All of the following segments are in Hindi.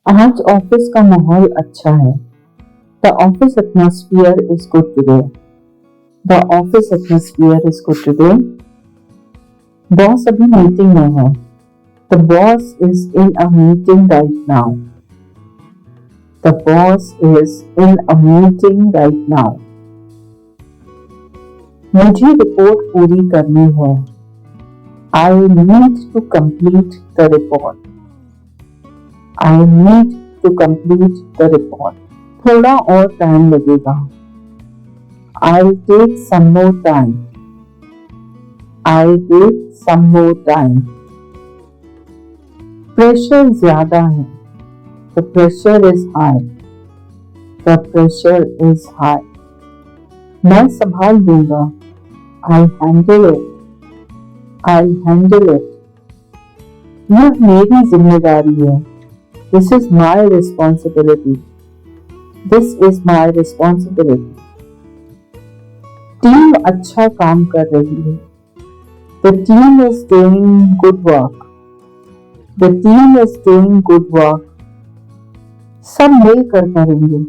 आज ऑफिस का माहौल अच्छा है। The office atmosphere is good today. The office atmosphere is good today. Boss अभी मीटिंग में है। The boss is in a meeting right now. The boss is in a meeting right now. मुझे रिपोर्ट पूरी करनी है। I need to complete the report. I need to complete the report. थोड़ा और टाइम लगेगा। I'll take some more time. I'll take some more time. Pressure ज्यादा है। The pressure is high. The pressure is high. मैं संभाल लूंगा। I'll handle it. I'll handle it. यह मेरी जिम्मेदारी है। This is my responsibility. This is my responsibility. Team अच्छा काम कर रही है। The team is doing good work. The team is doing good work. सब मिलकर करेंगे।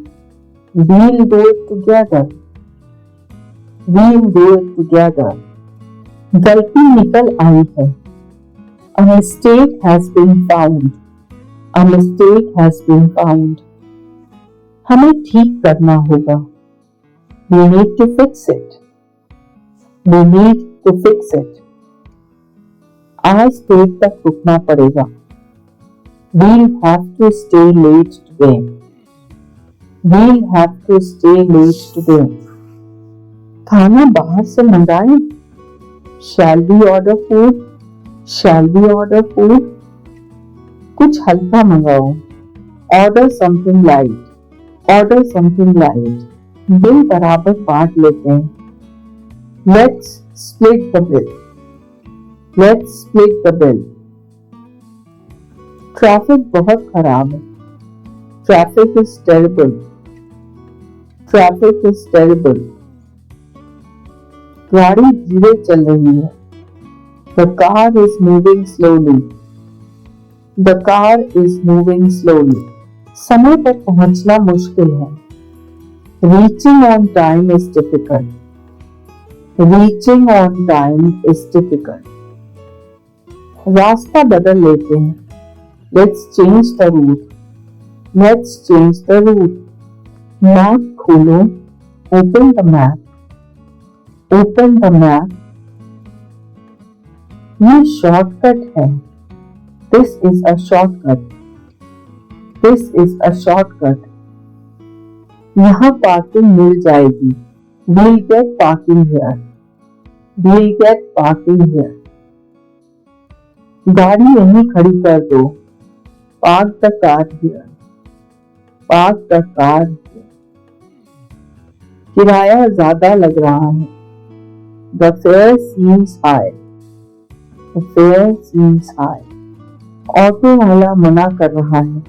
We'll do it together. We'll do it together. गलती निकल आई है। A mistake has been found. A mistake has been found. हमें ठीक करना होगा। We need to fix it. We need to fix it. आज देर तक रुकना पड़ेगा। We'll have to stay late today. We'll have to stay late today. खाना बाहर से मंगाएं? Shall we order food? Shall we order food? कुछ हल्का मंगाओ। Order something light. Order something light. Bill बराबर बांट लेते हैं। Let's split the bill. Let's split the bill. Traffic बहुत खराब है। Traffic is terrible. Traffic is terrible. गाड़ी धीरे चल रही है। The car is moving slowly. The car is moving slowly. समय पर पहुंचना मुश्किल है। Reaching on time is difficult. Reaching on time is difficult. रास्ता बदल लेते हैं। Let's change the route. Let's change the route. Map खोलो। Open the map. Open the map. ये शॉर्टकट है। This is a shortcut. This is a shortcut. यहाँ पार्किंग मिल जाएगी। We'll get parking here. We'll get parking here. गाड़ी यहीं खड़ी कर दो। Park the car here. Park the car here. किराया ज्यादा लग रहा है। The fare seems high. The fare seems high. Auto वाला मना कर रहा है।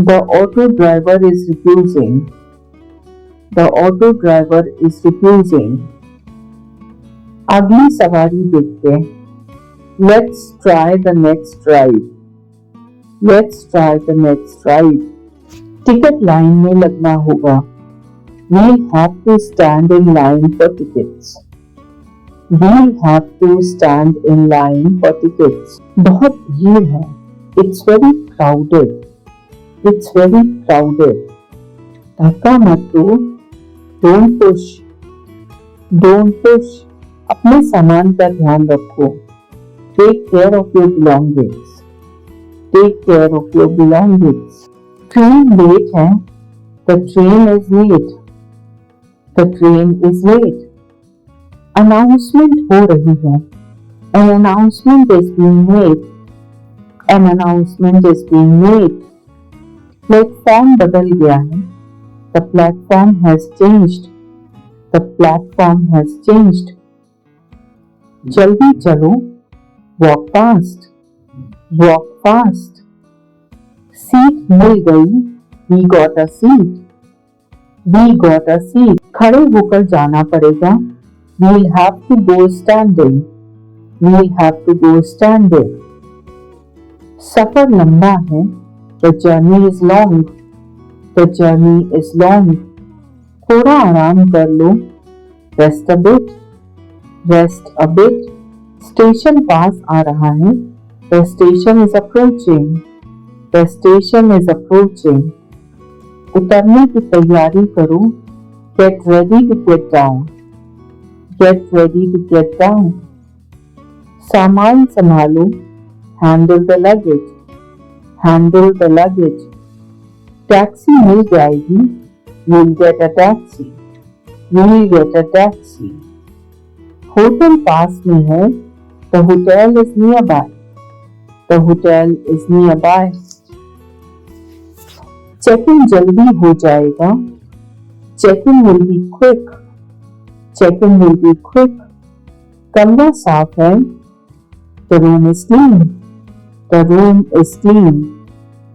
The auto driver is refusing. The auto driver is refusing. अगली सवारी देखते हैं। Let's try the next ride. Let's try the next ride. Ticket line में लगना होगा। We'll have to stand in line for tickets. We'll have to stand in line for tickets. बहुत भीड़ है। It's very crowded. It's very crowded. धक्का मत दो। Don't push. Don't push. अपने सामान का ध्यान रखो। Take care of your belongings. Take care of your belongings. Train late है। The train is late. The train is late. Announcement हो रही है। An announcement is being made. An announcement is being made. Platform बदल गया है। The platform has changed. The platform has changed. जल्दी चलो। Walk fast. Walk fast. Seat मिल गई। We got a seat. We got a seat. खड़े होकर जाना पड़ेगा। We'll have to go standing. We'll have to go standing. सफर लंबा है। The journey is long. The journey is long. थोड़ा आराम कर लो. Rest a bit. Rest a bit. Station पास आ रहा है. The station is approaching. The station is approaching. उतरने की तैयारी करो. Get ready to get down. Get ready to get down. सामान संभालो. Handle the luggage. Handle the luggage. Taxi मिल जाएगी. You'll get a taxi. You'll get a taxi. Hotel पास में है. The hotel is nearby. The hotel is nearby. Check-in जल्दी हो जाएगा. Check-in will be quick. Check-in will be quick. कमरा साफ है. The room is clean. The room is clean.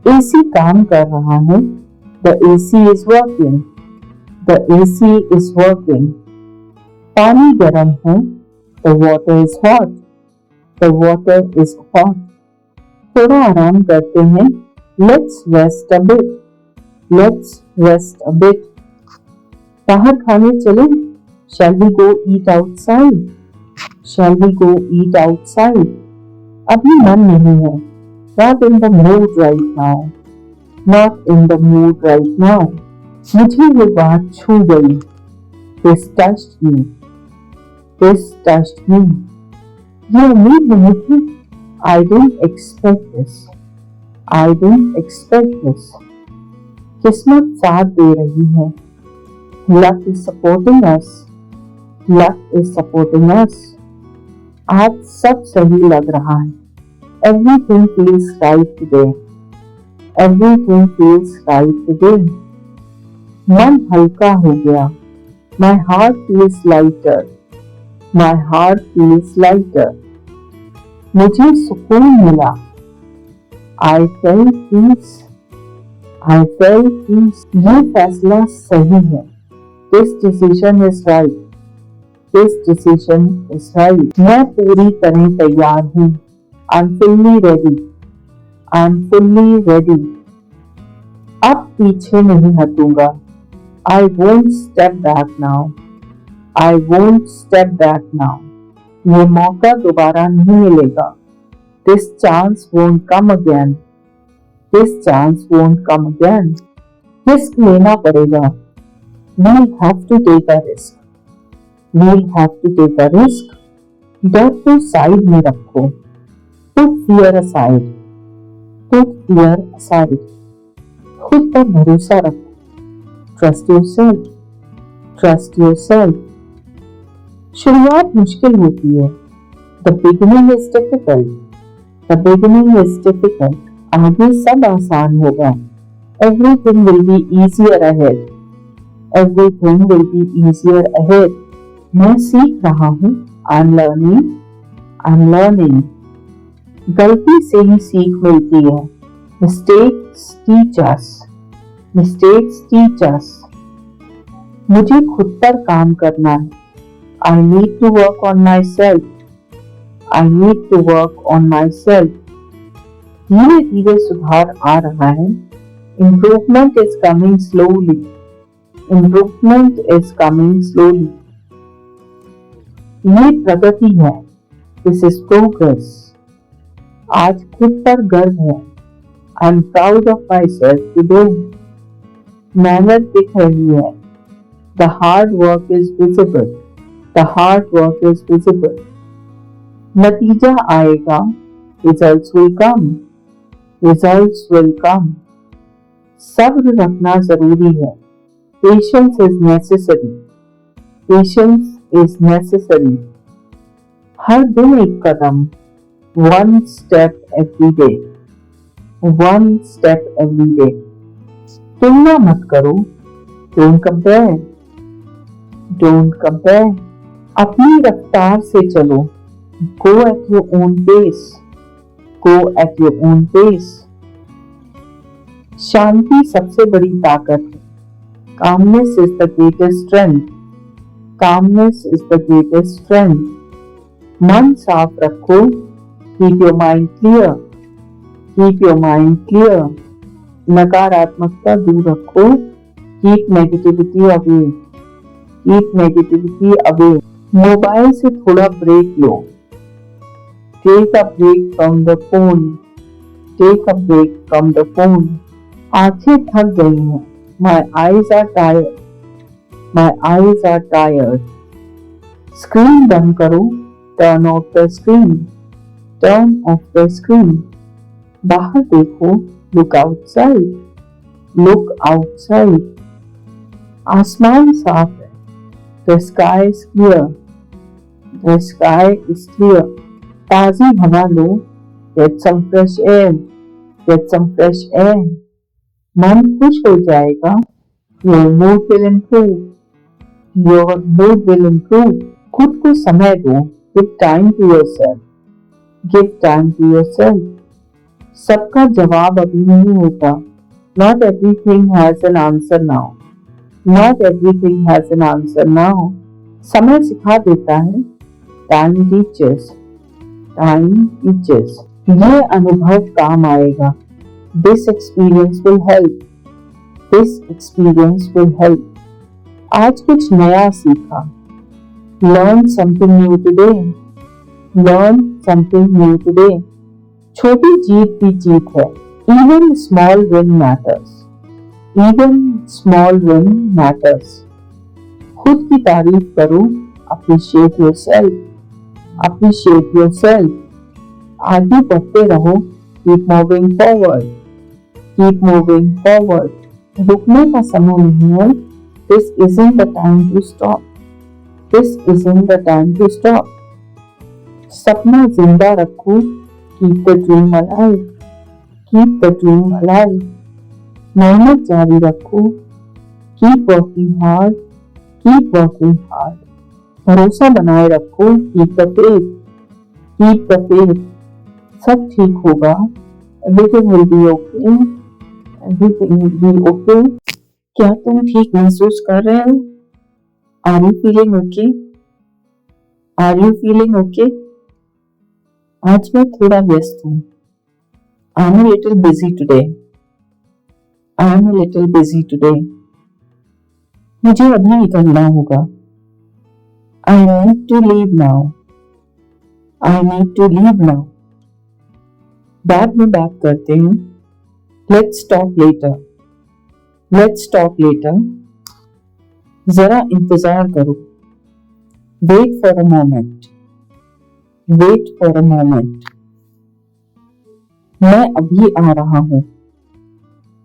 AC काम कर रहा है. The AC is working. The AC is working. पानी गर्म है. The water is hot. The water is hot. थोड़ा आराम करते हैं. Let's rest a bit. Let's rest a bit. बाहर खाने चलें? Shall we go eat outside? Shall we go eat outside? अभी मन नहीं है. Not in the mood right now. Not in the mood right now. मुझे ये बात छू गई. This touched me. This touched me. ये उम्मीद नहीं थी. I didn't expect this. I didn't expect this. किस्मत साथ दे रही है. Luck is supporting us. Luck is supporting us. आज सब सही लग रहा है. Everything feels right today. Everything feels right today. मन हल्का हो गया. My heart feels lighter. My heart feels lighter. मुझे सुकून मिला. I felt peace. I felt peace. ये फैसला सही है. This decision is right. This decision is right. मैं पूरी तरह तैयार हूँ. I'm fully ready. I'm fully ready. अब पीछे नहीं हटूंगा. I won't step back now. I won't step back now. ये मौका दोबारा नहीं मिलेगा. This chance won't come again. This chance won't come again. Risk लेना पड़ेगा. We'll have to take a risk. We'll have to take a risk. डर को साइड में रखो. Put fear aside. Put fear aside. खुद पर भरोसा रखो. Trust yourself. Trust yourself. शुरुआत मुश्किल होती है. The beginning is difficult. The beginning is difficult. आगे सब आसान होगा. Everything will be easier ahead. Everything will be easier ahead. मैं सीख रहा हूँ. I'm learning. I'm learning. गलती से ही सीख मिलती है. Mistakes teach us. Mistakes teach us. मुझे खुद पर काम करना है. I need to work on myself. I need to work on myself. धीरे धीरे सुधार आ रहा है. Improvement is coming slowly. Improvement is coming slowly. ये प्रगति है. This is progress. आज खुद पर गर्व है. I'm proud of myself today. मेहनत दिख रही है. The hard work is visible. The hard work is visible. नतीजा आएगा. Results will come. Results will come. सब्र रखना जरूरी है. Patience is necessary. Patience is necessary. हर दिन एक कदम. One step every day. One step every day. तुलना मत करो. Don't compare. Don't compare. अपनी रफ्तार से चलो. Go at your own pace. Go at your own pace. शांति सबसे बड़ी ताकत है. Calmness is the greatest strength. Calmness is the greatest strength. मन साफ रखो. Keep your mind clear. Keep your mind clear. नकारात्मकता दूर रखो। Keep negativity away. Keep negativity away. Mobile से थोड़ा ब्रेक लो। Take a break from the phone. Take a break from the phone. आंखें थक गई हैं। My eyes are tired. My eyes are tired. Screen बंद करो। Turn off the screen. Turn off the screen. बाहर देखो। Look outside. Look outside. आसमान साफ है। The sky is clear. The sky is clear. ताजी हवा लो। Get some fresh air. Get some fresh air. मन खुश हो जाएगा। Your mood will improve. Your mood will improve. खुद को समय दो। Give time to yourself. Give time to yourself. सबका जवाब अभी नहीं होता। Not everything has an answer now. Not everything has an answer now. समय सिखा देता है। Time teachers. Time teachers. ये अनुभव काम आएगा। This experience will help. This experience will help. आज कुछ नया सीखा। Learn something new today. Learn something new today. छोटी जीत भी जीत है। Even small win matters. Even small win matters. खुद की तारीफ करो। Appreciate yourself. Appreciate yourself. आगे बढ़ते रहो। Keep moving forward. Keep moving forward. रुकने का समय नहीं है। This isn't the time to stop. This isn't the time to stop. सपना जिंदा रखो। Keep the dream alive. Keep the dream alive. मेहनत जारी रखो। Keep working hard. Keep working hard. भरोसा बनाए रखो। Keep the faith. Keep the faith. सब ठीक होगा। Everything will be okay. Everything will be okay. क्या तुम ठीक महसूस कर रहे हो? Are you feeling okay? Are you feeling okay? आज मैं थोड़ा व्यस्त हूँ। I am little busy today. I am little busy today. मुझे अभी निकलना होगा। I need to leave now. I need to leave now. बाद में बात करते हैं। Let's talk later. Let's talk later. जरा इंतजार करो। Wait for a moment. Wait for a moment. मैं अभी आ रहा हूँ।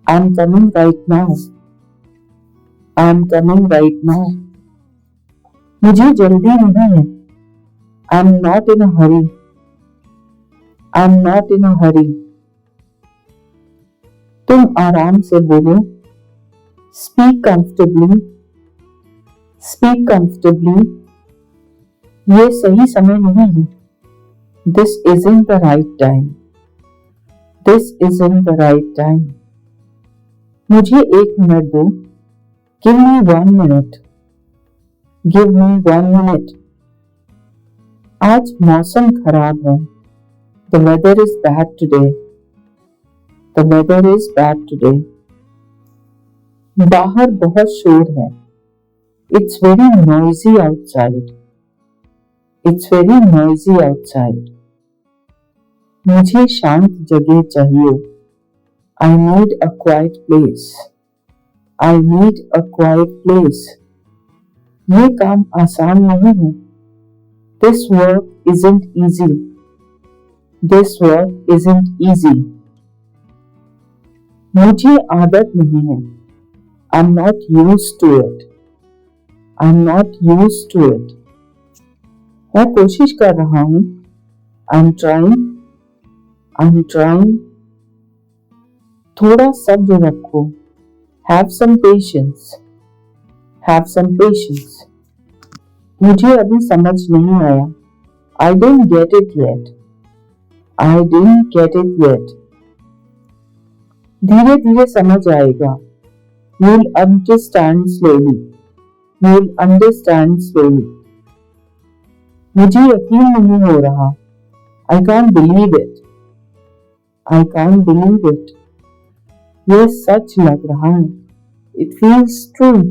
I am coming right now. I am coming right now. मुझे जल्दी नहीं है। I am not in a hurry. I am not in a hurry. तुम आराम से बोलो। Speak comfortably. Speak comfortably. ये सही समय नहीं है। This isn't the right time. This isn't the right time. मुझे 1 मिनट दो। Give me 1 minute. Give me 1 minute. आज मौसम खराब है। The weather is bad today. The weather is bad today. बाहर बहुत शोर है। It's very noisy outside. It's very noisy outside. मुझे शांत जगह चाहिए। I need a quiet place. I need a quiet place. ये काम आसान नहीं है। This work isn't easy. This work isn't easy. मुझे आदत नहीं है। I am not used to it. I am not used to it. मैं कोशिश कर रहा हूँ। I am trying. I am trying. थोड़ा सब्र रखो। Have some patience. Have some patience. मुझे अभी समझ नहीं आया। I didn't get it yet. I didn't get it yet. धीरे धीरे समझ आएगा। You will understand slowly. You will understand slowly. मुझे यकीन नहीं हो रहा। I can't believe it. I can't believe it. ये सच लग रहा है। It feels true.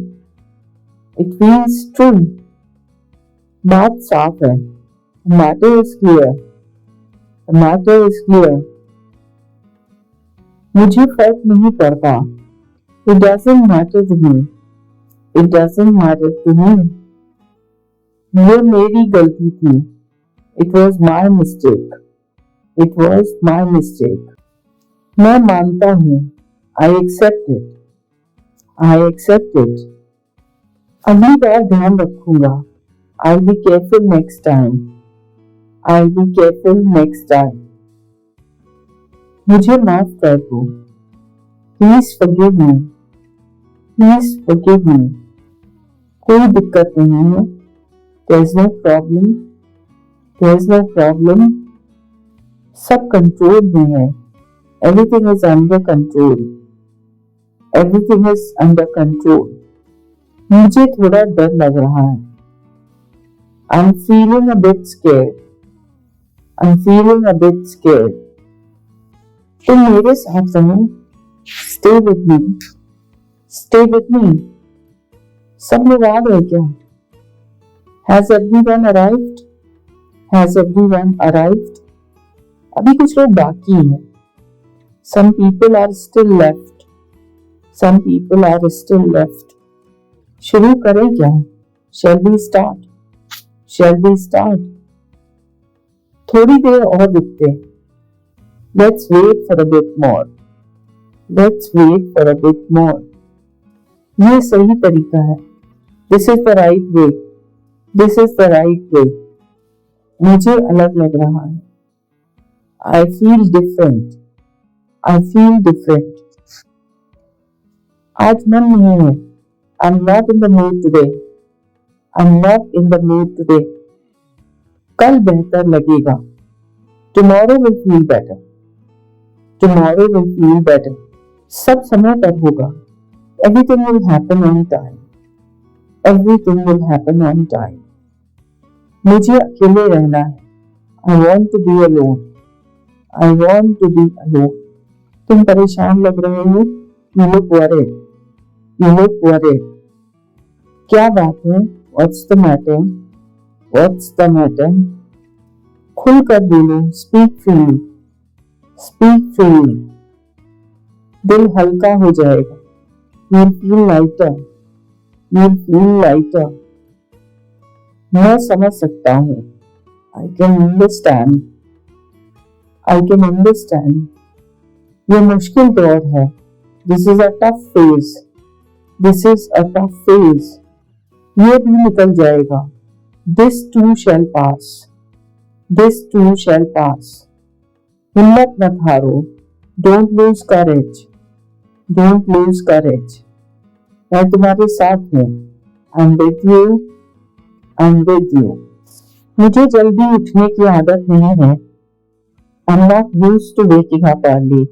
It feels true. बात साफ है। The matter is clear. The matter is clear. मुझे फर्क नहीं पड़ता। It doesn't matter to me. It doesn't matter to me. ये मेरी गलती थी। It was my mistake. It was my mistake. मैं मानता हूँ। I accept it. I accept it. अगली बार ध्यान रखूंगा। I'll be careful next time. I'll be careful next time. मुझे माफ कर दो। Please forgive me. Please forgive me. कोई दिक्कत नहीं है। There's no problem. There's no problem. सब कंट्रोल में है। Everything is under control. Everything is under control. मुझे थोड़ा डर लग रहा है। I'm feeling a bit scared. I'm feeling a bit scared. तुम मेरे साथ रहो। Stay with me. Stay with me. सब लोग आ गए क्या? Has everyone arrived? Has everyone arrived? अभी कुछ लोग बाकी हैं। Some people are still left. Some people are still left. शुरू करें क्या? Shall we start? Shall we start? थोड़ी देर और रुकते। Let's wait for a bit more. Let's wait for a bit more. ये सही तरीका है। This is the right way. This is the right way. मुझे अलग लग रहा है। I feel different. I feel different. आज मन नहीं है। I'm not in the mood today. I'm not in the mood today. कल बेहतर लगेगा। Tomorrow will feel better. Tomorrow will feel better. सब समय पर होगा। Everything will happen on time. Everything will happen on time. मुझे अकेले रहना है। I want to be alone. I want to be alone. तुम परेशान लग रहे हो। You look worried. You look worried. क्या बात है? What's the matter? What's the matter? खुलकर बोलो। Speak freely. Speak freely. दिल हल्का हो जाएगा। You'll feel lighter. You'll feel lighter. मैं समझ सकता हूँ। I can understand. I can understand. ये मुश्किल दौर है। This is a tough phase. This is a tough phase. ये भी निकल जाएगा। This too shall pass. This too shall pass. हिम्मत मत हारो। Don't lose courage. Don't lose courage. मैं तुम्हारे साथ हूँ। I'm with you. I'm with you. मुझे जल्दी उठने की आदत नहीं है। I'm not used to waking up early.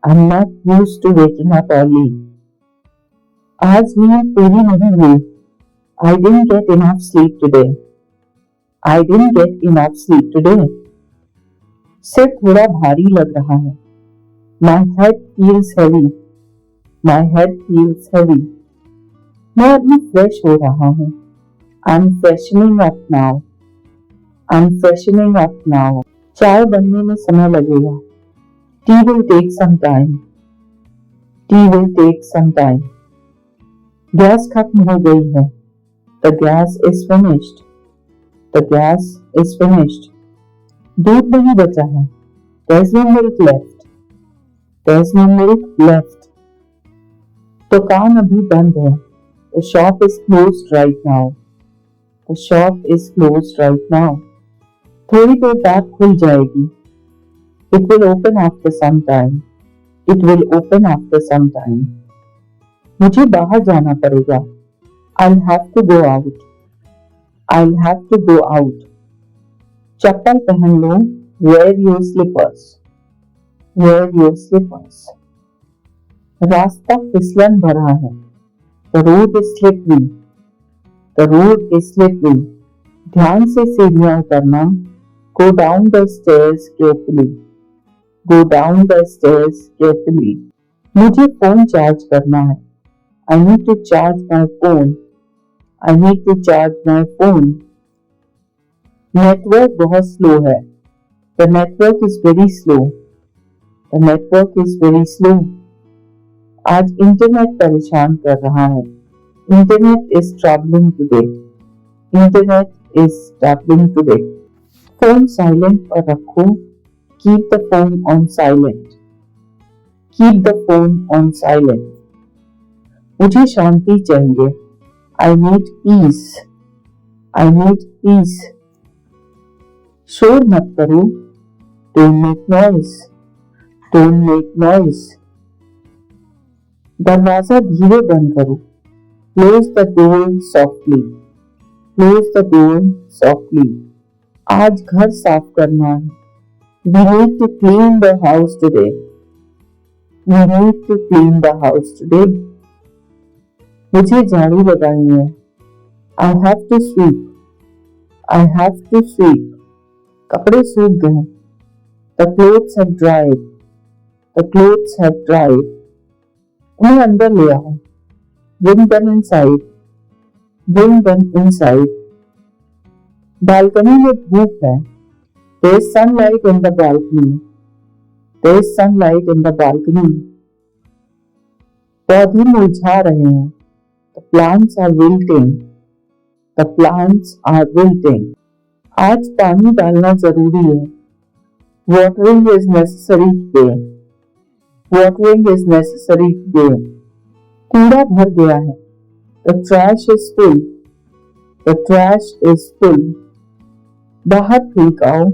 I'm not used to waking up early. आज नींद पूरी नहीं हुई। I didn't get enough sleep today. I didn't get enough sleep today. सिर थोड़ा भारी लग रहा है। My head feels heavy. My head feels heavy. मैं अभी फ्रेश हो रहा हूँ। I'm freshening up now. I'm freshening up now. चाय बनने में समय लगेगा। Tea will take some time. Tea will take some time. Gas खत्म हो गई है। The gas is finished. The gas is finished. दूध नहीं बचा है। There's no milk left. There's no milk left. दुकान अभी बंद है। The shop is closed right now. The shop is closed right now. थोड़ी देर बाद खुल जाएगी। It will open after some time. It will open after some time. मुझे बाहर जाना पड़ेगा। I'll have to go out. I'll have to go out. चप्पल पहन लो। Wear your slippers. Wear your slippers. रास्ता फिसलन भरा है। The road is slippery. The road is slippery. ध्यान से सीढ़ियां उतरना। Go down the stairs carefully. Go down the stairs carefully. मुझे फोन चार्ज करना है। I need to charge my phone. I need to charge my phone. Network बहुत स्लो है। The network is very slow. The network is very slow. आज इंटरनेट परेशान कर रहा है। Internet is troubling today. Internet is troubling today. Phone silent पर रखो। Keep the phone on silent. Keep the phone on silent. मुझे शांति चाहिए। I need peace. I need piece. शोर मत करो। Don't make noise. Don't make noise. दरवाजा धीरे बंद करो। Close the door softly. Close the door softly. आज घर साफ करना है। We need to clean the house today. We need to clean the house today. मुझे झाड़ू लगानी है। I have to sweep. I have to sweep. कपड़े सूख गए। The clothes have dried. The clothes have dried. उन्हें अंदर ले आओ। Bring them inside. Bring them inside. Balcony में धूप है। There is sunlight in the balcony. There is sunlight in the balcony. पौधे मुरझा रहे हैं। The plants are wilting. The plants are wilting. आज पानी डालना जरूरी है। Watering is necessary today. Watering is necessary today. कूड़ा भर गया है। The trash is full. The trash is full. बाहर फेंक आओ।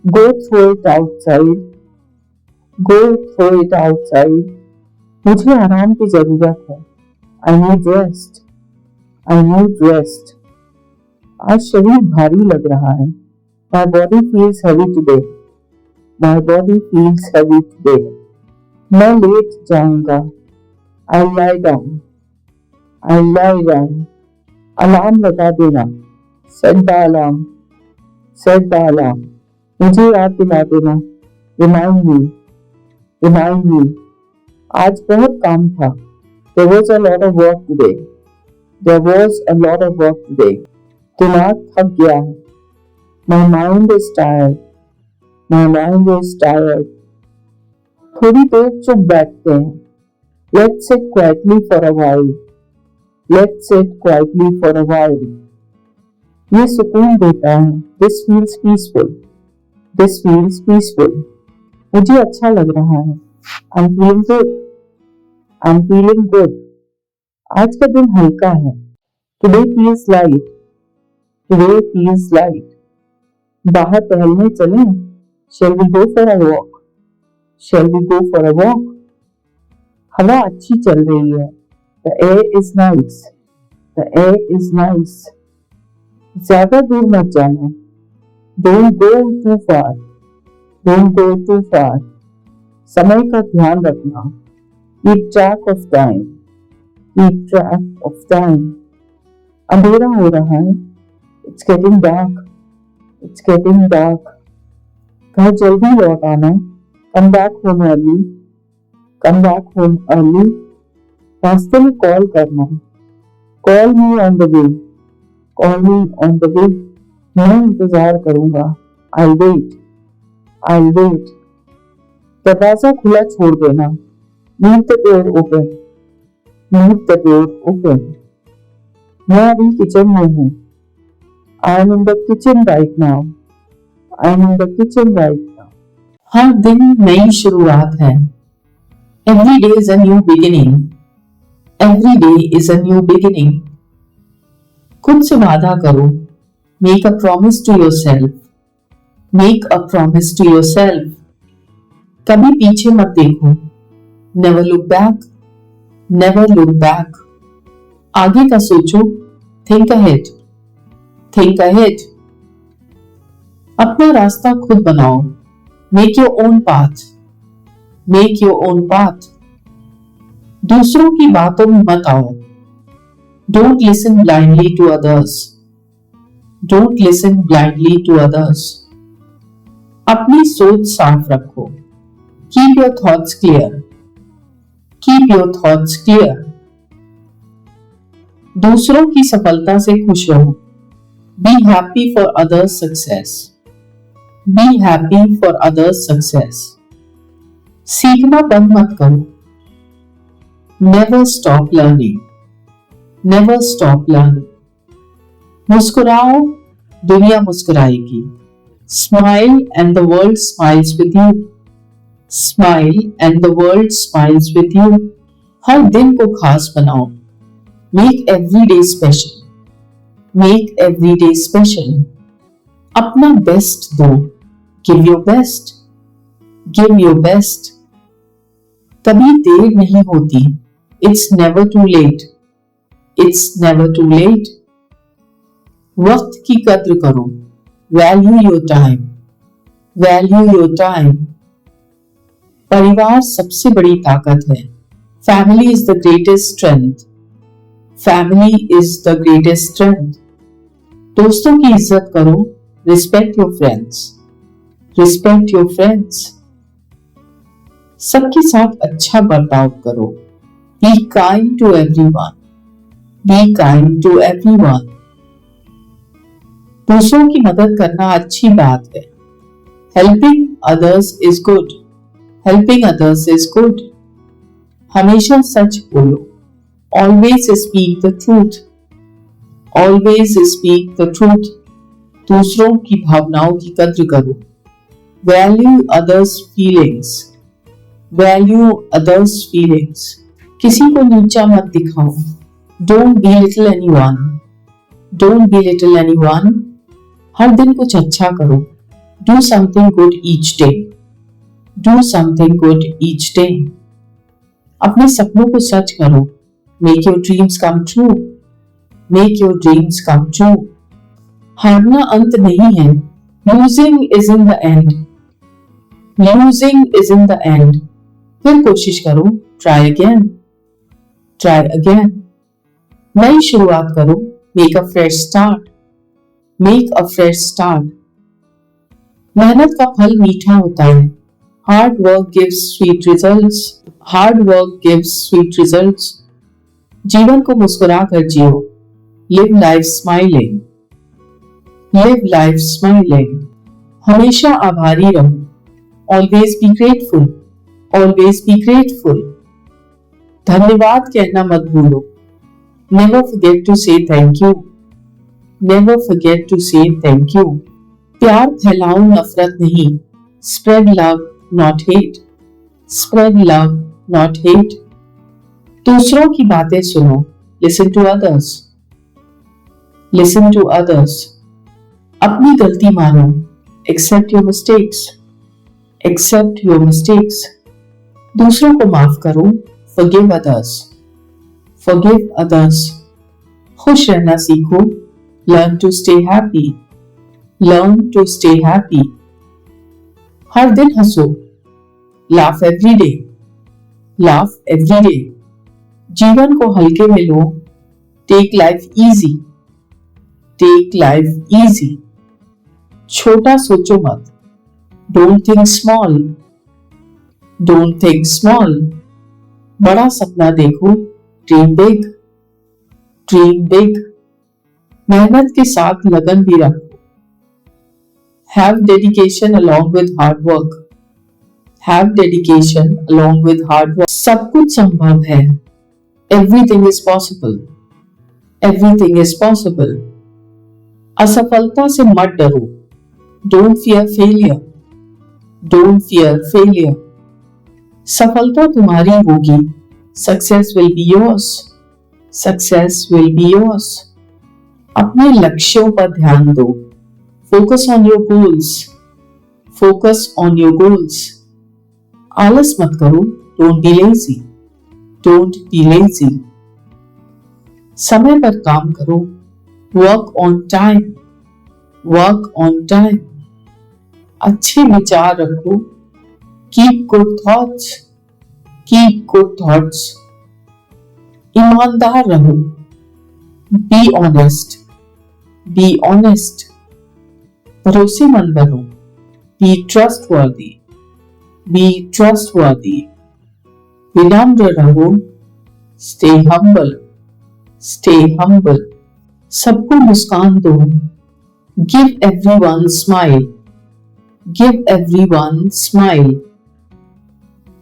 Go throw it outside. Go throw it outside. मुझे आराम की जरूरत है। I need rest. I need rest. आज शरीर भारी लग रहा है। My body feels heavy today. My body feels heavy today. मैं लेट जाऊंगा। I'll lie down. I'll lie down. Alarm लगा देना। Set the alarm. Set the alarm. मुझे याद दिला देना। Remind me. Remind me. आज बहुत काम था। There was a lot of work today. There was a lot of work today. दिमाग थक गया है। My mind is tired. My mind is tired. थोड़ी देर चुप बैठते हैं। Let's sit quietly for a while. Let's sit quietly for a while. ये सुकून देता है। This feels peaceful. This feels peaceful. मुझे अच्छा लग रहा है। I'm feeling good. I'm feeling good. आज का दिन हल्का है। Today feels light. Today feels light. बाहर टहलने चलें? Shall we go for a walk? Shall we go for a walk? हवा अच्छी चल रही है। The air is nice. The air is nice. ज्यादा दूर मत जाना। Don't go too far. Don't go too far. समय का ध्यान रखना। Keep track of time. Keep track of time. अंधेरा हो रहा है। It's getting dark. It's getting dark. घर जल्दी लौट आना। Come back home early. Come back home early. रास्ते में कॉल करना। Call me on the way. Call me on the way. मैं इंतजार करूंगा। I'll wait. I'll wait. दरवाजा खुला छोड़ देना। Leave the door open. Leave the door open. मैं अभी किचन में हूँ। I am in the kitchen right now. I am in the kitchen right now. हर दिन नई शुरुआत है। Every day is a new beginning. Every day is a new beginning. खुद से वादा करो। Make a promise to yourself. Make a promise to yourself. कभी पीछे मत देखो। Never look back. Never look back. आगे का सोचो। Think ahead. Think ahead. अपना रास्ता खुद बनाओ। Make your own path. Make your own path. दूसरों की बातों में मत आओ। Don't listen blindly to others. Don't listen blindly to others. अपनी सोच साफ रखो। Keep your thoughts clear. Keep your thoughts clear. दूसरों की सफलता से खुश रहो। Be happy for others success. Be happy for others success. सीखना बंद मत करो। Never stop learning. Never stop learning. मुस्कुराओ, दुनिया मुस्कुराएगी। Smile and the world smiles with you. Smile and the world smiles with you. हर दिन को खास बनाओ। Make every day special. Make every day special. अपना बेस्ट दो। Give your best. Give your best. कभी देर नहीं होती। It's never too late. It's never too late. वक्त की कद्र करो। Value your time. Value your time. परिवार सबसे बड़ी ताकत है। Family is the greatest strength. Family is the greatest strength. दोस्तों की इज्जत करो। Respect your friends. Respect your friends. सबके साथ अच्छा बर्ताव करो। Be kind to everyone. Be kind to everyone. दूसरों की मदद करना अच्छी बात है। Helping others is good. Helping others is good. हमेशा सच बोलो। Always speak the truth. Always speak the truth. दूसरों की भावनाओं की कद्र करो। Value others feelings. Value others feelings. किसी को नीचा मत दिखाओ। Don't belittle anyone. Don't belittle anyone. हर दिन कुछ अच्छा करो। Do something good each day. Do something good each day. अपने सपनों को सच करो। Make your dreams come true. Make your dreams come true. हारना अंत नहीं है। Losing is in the end. Losing is in the end. फिर कोशिश करो। Try again. Try again. नई शुरुआत करो। Make a fresh start. Make a fresh start. मेहनत का फल मीठा होता है। Hard work gives sweet results. Hard work gives sweet results. जीवन को मुस्कुरा कर जियो। Live life smiling. Live life smiling. हमेशा आभारी रहो। Always be grateful. Always be grateful. धन्यवाद कहना मत भूलो। Never forget to say thank you. Never forget to say thank you. प्यार फैलाओ, नफरत नहीं। Spread love, not hate. Spread love, not hate. दूसरों की बातें सुनो। Listen to others. Listen to others. अपनी गलती मानो। Accept your mistakes. Accept your mistakes. दूसरों को माफ करो। Forgive others. Forgive others. खुश रहना सीखो। Learn to stay happy. Learn to stay happy. हर दिन हंसो। Laugh every day. Laugh every day. जीवन को हल्के में लो। Take life easy. Take life easy. छोटा सोचो मत। Don't think small. Don't think small. बड़ा सपना देखो। Dream big. Dream big. मेहनत के साथ लगन भी रखो। Have dedication along with hard work. Have dedication along with hard work. सब कुछ संभव है। Everything is possible. Everything is possible. असफलता से मत डरो। Don't fear failure. Don't fear failure. सफलता तुम्हारी होगी। Success will be yours. Success will be yours. अपने लक्ष्यों पर ध्यान दो। Focus on your goals. Focus on your goals. आलस मत करो। Don't be lazy. Don't be lazy. समय पर काम करो। Work on time. Work on time. अच्छे विचार रखो। Keep good thoughts. Keep good thoughts. ईमानदार रहो। Be honest. Be honest. भरोसेमंद बनो। Be trustworthy. Be trustworthy. विनम्र रहो, स्टे हम्बल, स्टे हम्बल। सबको मुस्कान दो, give everyone smile, give everyone smile.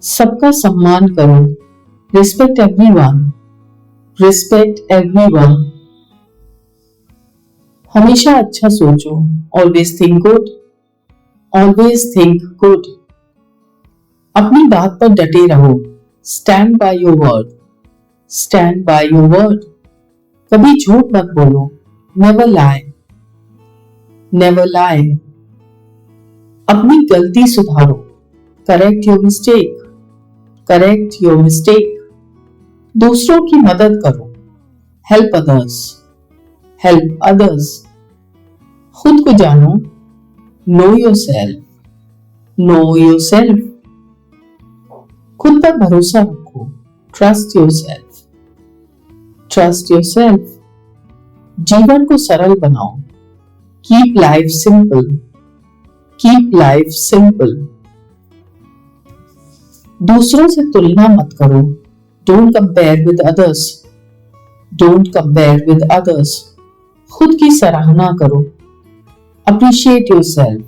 सबका सम्मान करो, रिस्पेक्ट एवरीवन, रिस्पेक्ट एवरीवन। हमेशा अच्छा सोचो, always think good, always think good. अपनी बात पर डटे रहो, stand by your word, stand by your word. कभी झूठ मत बोलो, नेवर लाई, नेवर लाई। अपनी गलती सुधारो, correct your mistake, correct your mistake. दूसरों की मदद करो, हेल्प अदर्स, हेल्प अदर्स। खुद को जानो, नो योरसेल्फ, नो योरसेल्फ। खुद पर भरोसा रखो, ट्रस्ट योरसेल्फ, ट्रस्ट योरसेल्फ। जीवन को सरल बनाओ, keep life simple, keep life simple. दूसरों से तुलना मत करो, don't compare with others, don't compare with others. खुद की सराहना करो, अप्रिशिएट योरसेल्फ,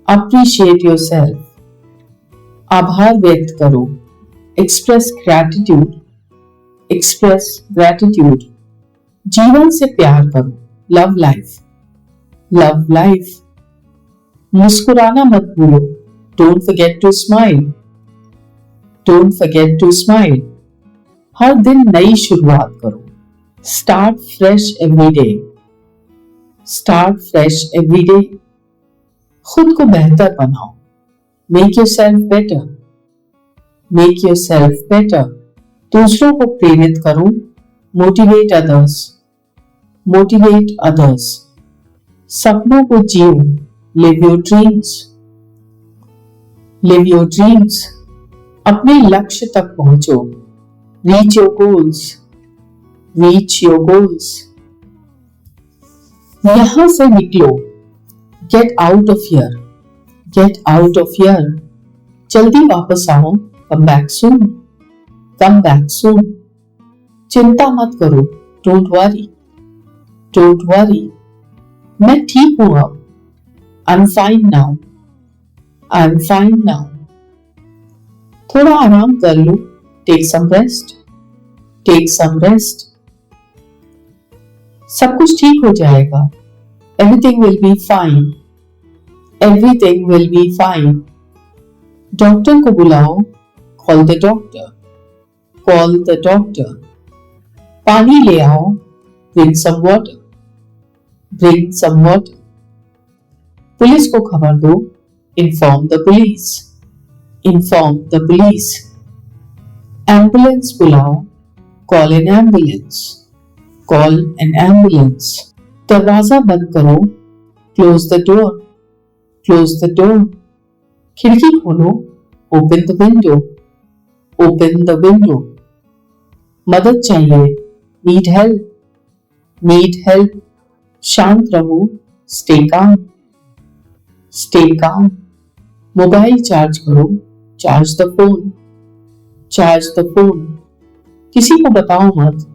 अप्रिशिएट योरसेल्फ। आभार व्यक्त करो, एक्सप्रेस ग्रैटिट्यूड, एक्सप्रेस ग्रैटिट्यूड। जीवन से प्यार करो, लव लाइफ, लव लाइफ। मुस्कुराना मत भूलो, don't forget to smile, don't forget to smile. हर दिन नई शुरुआत करो, start fresh every day, start fresh every day. खुद को बेहतर बनाओ, make yourself better, make yourself better. दूसरों को प्रेरित करो, मोटिवेट अदर्स, मोटिवेट अदर्स। सपनों को जियो, live your dreams, live your dreams. अपने लक्ष्य तक पहुंचो, reach your goals, reach your goals. यहां से निकलो, get out of here, get out of here. जल्दी वापस आओ, come back soon, come back soon. चिंता मत करो, डोंट वरी, डोंट वरी। मैं ठीक हूं अब, I am fine now, I am fine now. थोड़ा आराम कर लो, take some rest, take some rest. सब कुछ ठीक हो जाएगा, everything will be fine, everything will be fine. Doctor को बुलाओ, call the doctor, call the doctor. पानी ले आओ, bring some water, bring some water. Police को खबर दो, inform the police, inform the police. Ambulance बुलाओ, call an ambulance, call an ambulance. दरवाजा बंद करो, close the door, close the door. खिड़की खोलो, open the window, open the window. मदद चाहिए, नीड हेल्प, नीड हेल्प। शांत रहो, stay calm, stay calm. Mobile charge करो, charge the phone, charge the phone. किसी को बताओ मत,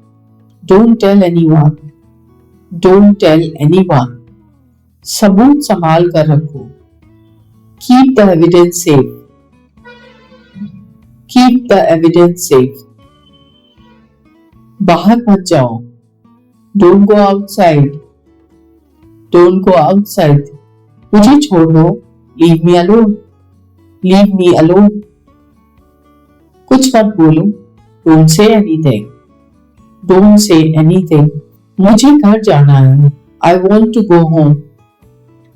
don't tell anyone, don't tell anyone. सबूत संभाल कर रखो, keep the evidence safe, keep the evidence safe. बाहर मत जाओ, don't go outside, don't go outside. मुझे छोड़ दो, leave me alone, leave me alone. कुछ मत बोलो, don't say anything, don't say anything. मुझे घर जाना है, I want to go home,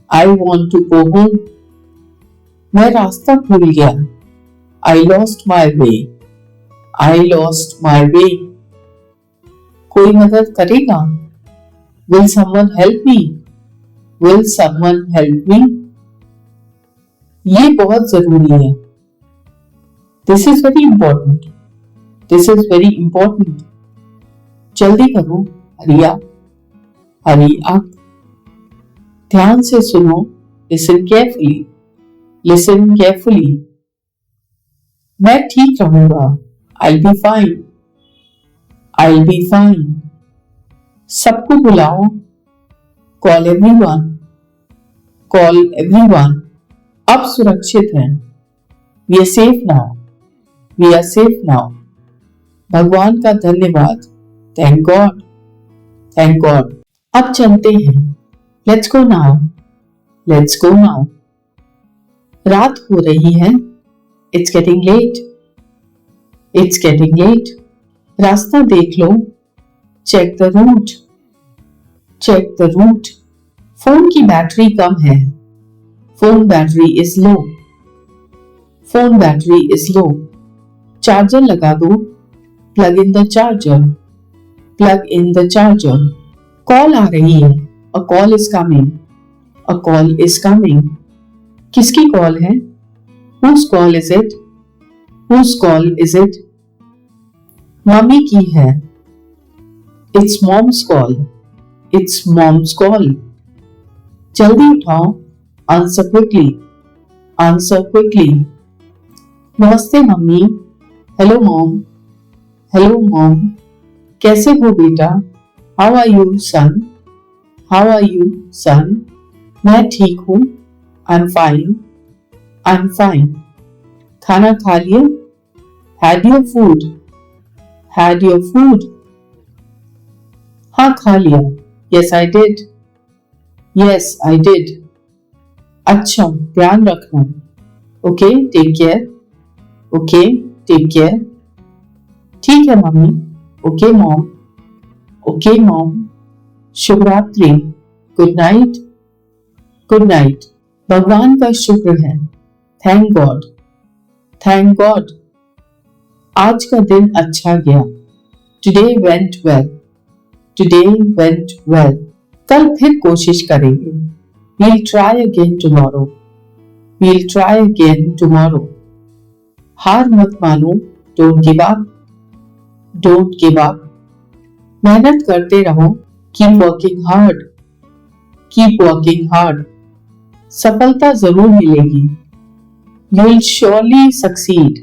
I want to go home. मैं रास्ता भूल गया, I lost my way, I lost my वे। कोई मदद करेगा, will someone help me, will someone help me. ये बहुत जरूरी है, this is very important, this is very important. जल्दी करो, हरी अप, हरी अप। ध्यान से सुनो, लिसन केयरफुली, लिसन केयरफुली। मैं ठीक रहूंगा, I'll be fine. I'll be fine. सबको बुलाओ. Call everyone. Call everyone. अब सुरक्षित हैं. We are safe now. We are safe now. भगवान का धन्यवाद. Thank God. Thank God. अब चलते हैं. Let's go now. Let's go now. रात हो रही है. It's getting late. It's getting late. रास्ता देख लो. Check the route. Check the route. Phone की बैटरी कम है. Phone battery is low. Phone battery is low. Charger लगा दो. Plug in the charger. Plug in the charger. Call आ रही है. A call is coming. A call is coming. किसकी कॉल है? Whose call is it? Whose call is it? Mummy की है. It's mom's call. It's mom's call. जल्दी उठाओ. Answer quickly. Answer quickly. नमस्ते mummy. Hello mom. Hello mom. कैसे हो बेटा? How are you son? How are you son? मैं ठीक हूँ. I'm fine. I'm fine. खाना खा लिया? Had your food? Had your food? हाँ खा लिया. Yes I did. Yes I did. अच्छा ध्यान रखना. Okay take care. Okay take care. ठीक है mummy. Okay mom. Okay mom. शुभ रात्रि. Good night. Good night. भगवान का शुक्र है. Thank God. Thank God. आज का दिन अच्छा गया. Today went well. Today went well. कल फिर कोशिश करेंगे. We'll try again tomorrow. We'll try again tomorrow. हार मत मानो. Don't give up. Don't give up. मेहनत करते रहो. Keep working hard. Keep working hard. सफलता जरूर मिलेगी. You will surely succeed.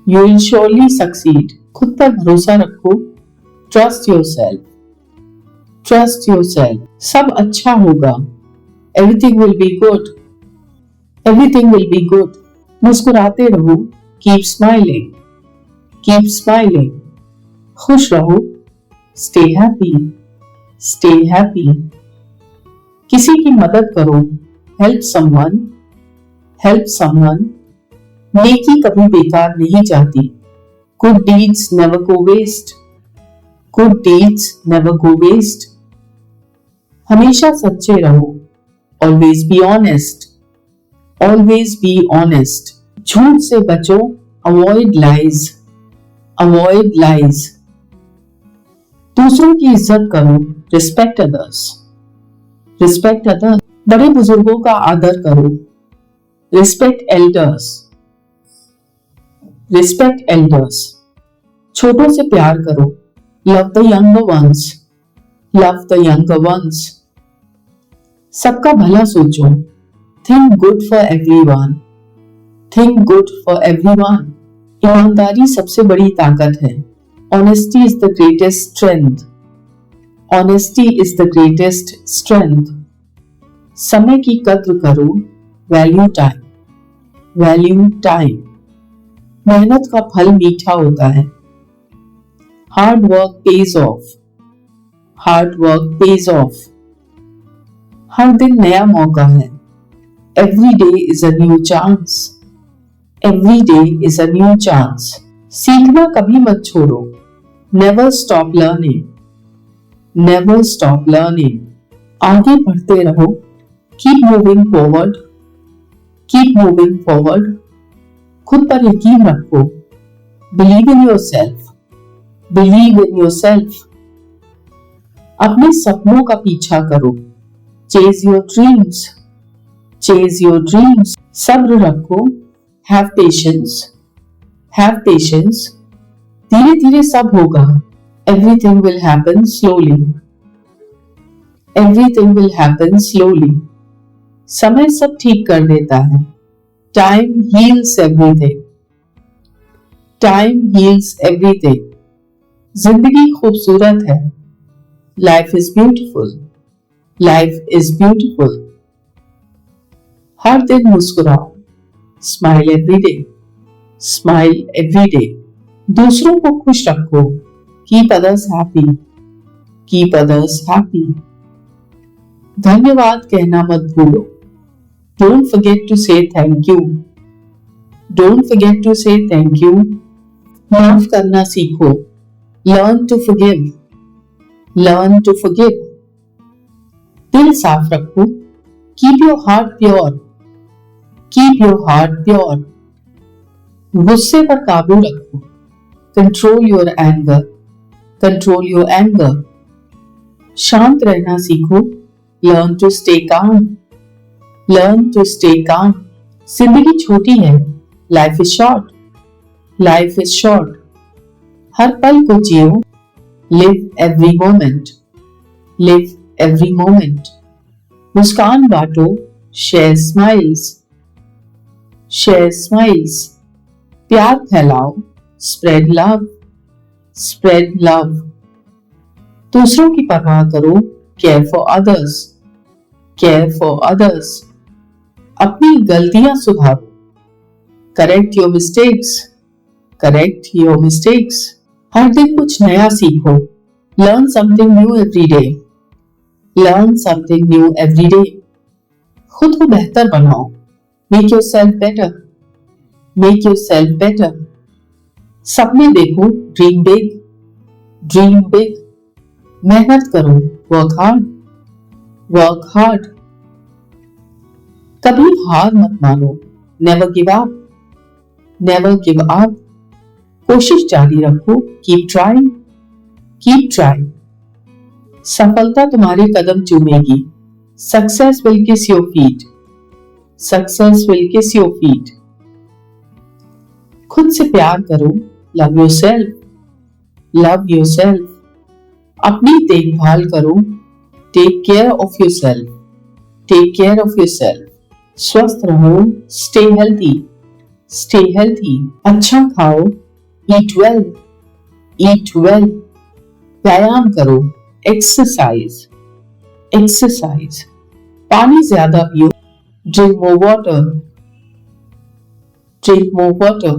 You will surely succeed. खुद पर भरोसा रखो. Trust yourself. Trust yourself. सब अच्छा होगा. Everything will be good. Everything will be good. मुस्कुराते रहो. Keep smiling. Keep smiling. खुश रहो. Stay happy. Stay happy. किसी की मदद करो. Help someone. Help someone. नेकी कभी बेकार नहीं जाती. Good deeds never go waste. Good deeds never go waste. हमेशा सच्चे रहो. Always be honest. Always be honest. झूठ से बचो. Avoid lies. Avoid lies. दूसरों की इज्जत करो. Respect others. Respect others. बड़े बुजुर्गों का आदर करो. Respect elders. Respect elders. छोटों से प्यार करो. Love the younger ones. Love the younger ones. सबका भला सोचो. Think good for everyone. Think good for everyone. ईमानदारी सबसे बड़ी ताकत है. Honesty is the greatest strength. Honesty is the greatest strength. समय की कद्र करो. Value time. Value time. मेहनत का फल मीठा होता है. Hard work pays off. Hard work pays off. हर दिन नया मौका है. Every day is a new chance. Every day is a new chance. सीखना कभी मत छोड़ो. Never stop learning. Never stop learning. आगे बढ़ते रहो. Keep moving forward. Keep moving forward. खुद पर यकीन रखो. Believe in yourself. Believe in yourself. अपने सपनों का पीछा करो. Chase your dreams. Chase your dreams. सब्र रखो. Have patience. Have patience. धीरे धीरे सब होगा. Everything will happen slowly. Everything will happen slowly. समय सब ठीक कर देता है. Time heals everything. Time heals everything. जिंदगी खूबसूरत है। Life is beautiful. Life is beautiful. हर दिन मुस्कुराओ। Smile every day. Smile every day. दूसरों को खुश रखो। Keep others happy. Keep others happy. धन्यवाद कहना मत भूलो। Don't forget to say thank you. Don't forget to say thank you. माफ करना सीखो। Learn to forgive. Learn to forgive. दिल साफ रखो। Keep your heart pure. Keep your heart pure. गुस्से पर काबू रखो। Control your anger. Control your anger. शांत रहना सीखो। Learn to stay calm. Learn to stay calm. जिंदगी छोटी है। Life is short. Life is short. हर पल को जियो। Live every moment. Live every moment. मुस्कान बांटो। Share smiles. Share smiles. प्यार फैलाओ। Spread love. Spread love. दूसरों की परवाह करो। Care for others. Care for others. अपनी गलतियां सुधारो। Correct your mistakes. Correct your mistakes. हर दिन कुछ नया सीखो। Learn something new every day. Learn something new every day. खुद को बेहतर बनाओ। Make yourself better. Make yourself better. सपने देखो। Dream big. Dream big. मेहनत करो। Work hard. Work hard. कभी हार मत मानो। Never give up. Never give up. कोशिश जारी रखो। Keep trying. Keep trying. सफलता तुम्हारे कदम चूमेगी। Success will kiss your feet. Success will kiss your feet. खुद से प्यार करो। Love yourself. Love yourself. अपनी देखभाल करो। Take care of yourself. Take care of yourself. स्वस्थ रहो। Stay healthy. Stay healthy. अच्छा खाओ। Eat well. Eat well. व्यायाम करो। एक्सरसाइज। एक्सरसाइज। पानी ज्यादा पियो। Drink more water. Drink more water.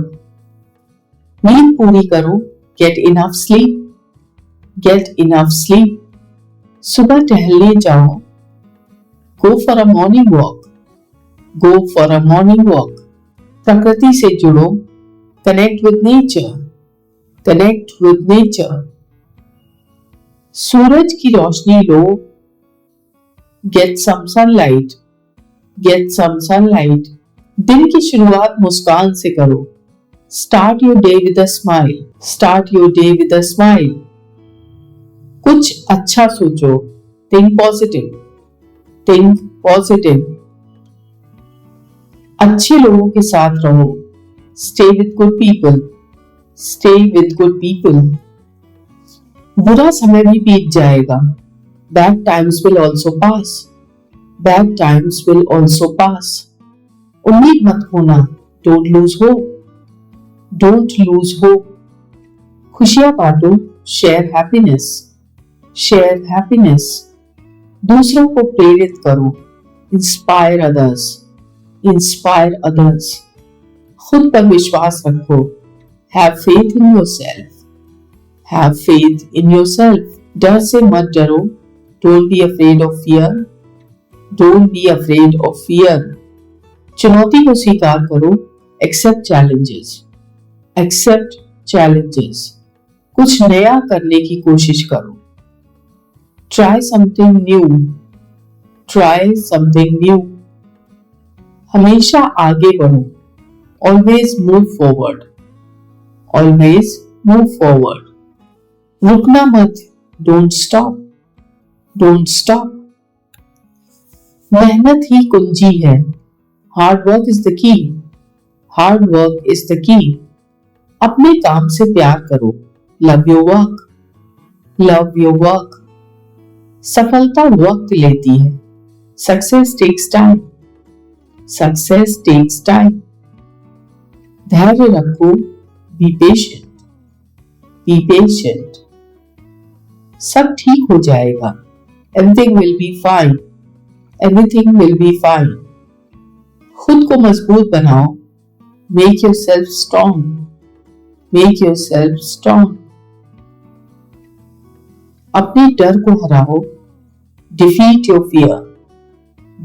नींद पूरी करो। Get enough sleep. Get enough sleep. सुबह टहलने जाओ। Go for a morning walk. Go for a morning walk. प्रकृति से जुड़ो। Connect with nature. Connect with nature. सूरज की रोशनी लो। Get some sunlight. Get some sunlight. दिन की शुरुआत मुस्कान से करो। Start your day with a smile. Start your day with a smile. कुछ अच्छा सोचो। Think positive. Think positive. अच्छे लोगों के साथ रहो। Stay with good people. Stay with good people. बुरा समय भी बीत जाएगा। Bad times will also pass. Bad times will also pass. उम्मीद मत खोना। Don't lose hope. Don't lose hope. खुशियां बांटो। Share happiness. Share happiness. दूसरों को प्रेरित करो। Inspire others. Inspire others. खुद पर विश्वास रखो। Have faith in yourself. Have faith in yourself. डर से मत डरो। Don't be afraid of fear. Don't be afraid of fear. चुनौती को स्वीकार करो। Accept challenges. Accept challenges. कुछ नया करने की कोशिश करो। Try something new. Try something new. हमेशा आगे बढ़ो। Always move forward. Always move forward. रुकना मत। Don't stop. Don't stop. मेहनत ही कुंजी है। Hard work is the key. Hard work is the key. अपने काम से प्यार करो। Love your work. Love your work. सफलता वक्त लेती है। Success takes time. Success takes time. धैर्य रखो। Be patient. Be patient. सब ठीक हो जाएगा. Everything will be fine. Everything will be fine. खुद को मजबूत बनाओ. Make yourself strong. Make yourself strong. अपने डर को हराओ. Defeat your fear.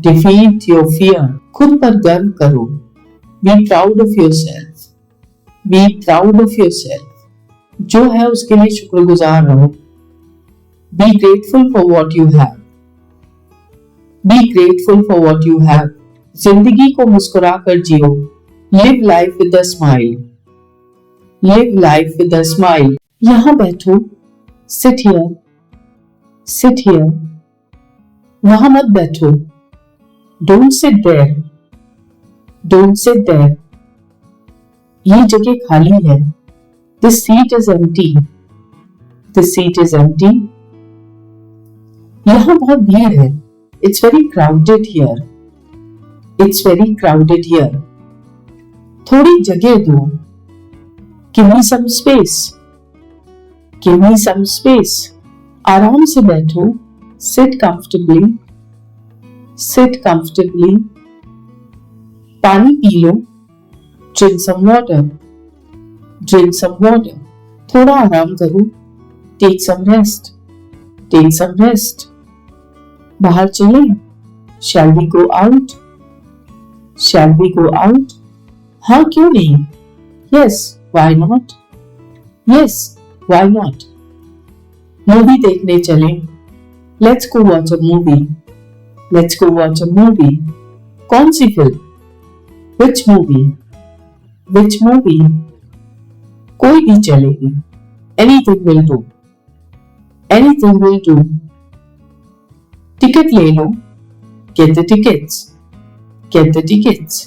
Defeat your fear. खुद पर गर्व करो. Be proud of yourself. Be proud of yourself. जो है उसके लिए शुक्रगुजार रहो. Be grateful for what you have. Be grateful for what you have. जिंदगी को मुस्कुरा कर जियो. Live life with a smile. Live life with a smile. यहां बैठो. Sit here. Sit here. वहां मत बैठो. Don't sit there. Don't sit there. ये जगह खाली है. This seat is empty. This seat is empty. यहां बहुत भीड़ है. It's very crowded here. It's very crowded here. थोड़ी जगह दो. Give me some space. Give me some space. आराम से बैठो. Sit comfortably. Sit comfortably. पानी पी लो. Drink some water. Drink some water. थोड़ा आराम करो. Take some rest. Take some rest. बाहर चले. Shall we go out? Shall we go out? हाँ क्यों नहीं? Yes, why not? Yes, why not? Movie देखने चले. Let's go watch a movie. Let's go watch a movie. कौन सी film? Which movie? Which movie? कोई भी चलेगी. Anything will do. Anything will do. Ticket ले लो. Get the tickets. Get the tickets.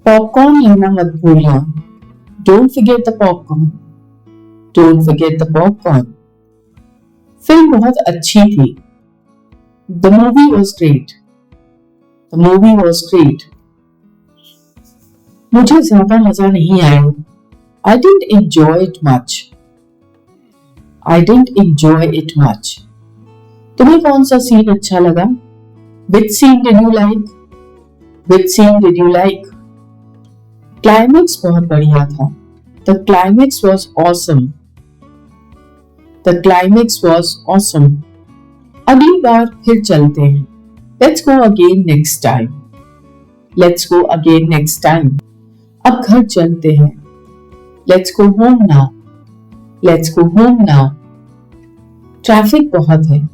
Popcorn लेना मत भूलना. Don't forget the popcorn. Don't forget the popcorn. Film बहुत अच्छी थी. The movie was great. The movie was great. मुझे ज्यादा मजा नहीं आया. I didn't enjoy it much. I didn't enjoy it much. तुम्हें कौन सा सीन अच्छा लगा? Which scene did you like? Which scene did you like? Climax बहुत बढ़िया था. The climax was awesome. The climax was awesome. अगली बार फिर चलते हैं. Let's go again next time. Let's go again next time. अब घर चलते हैं. Let's go home now. Let's go home now. Traffic बहुत है.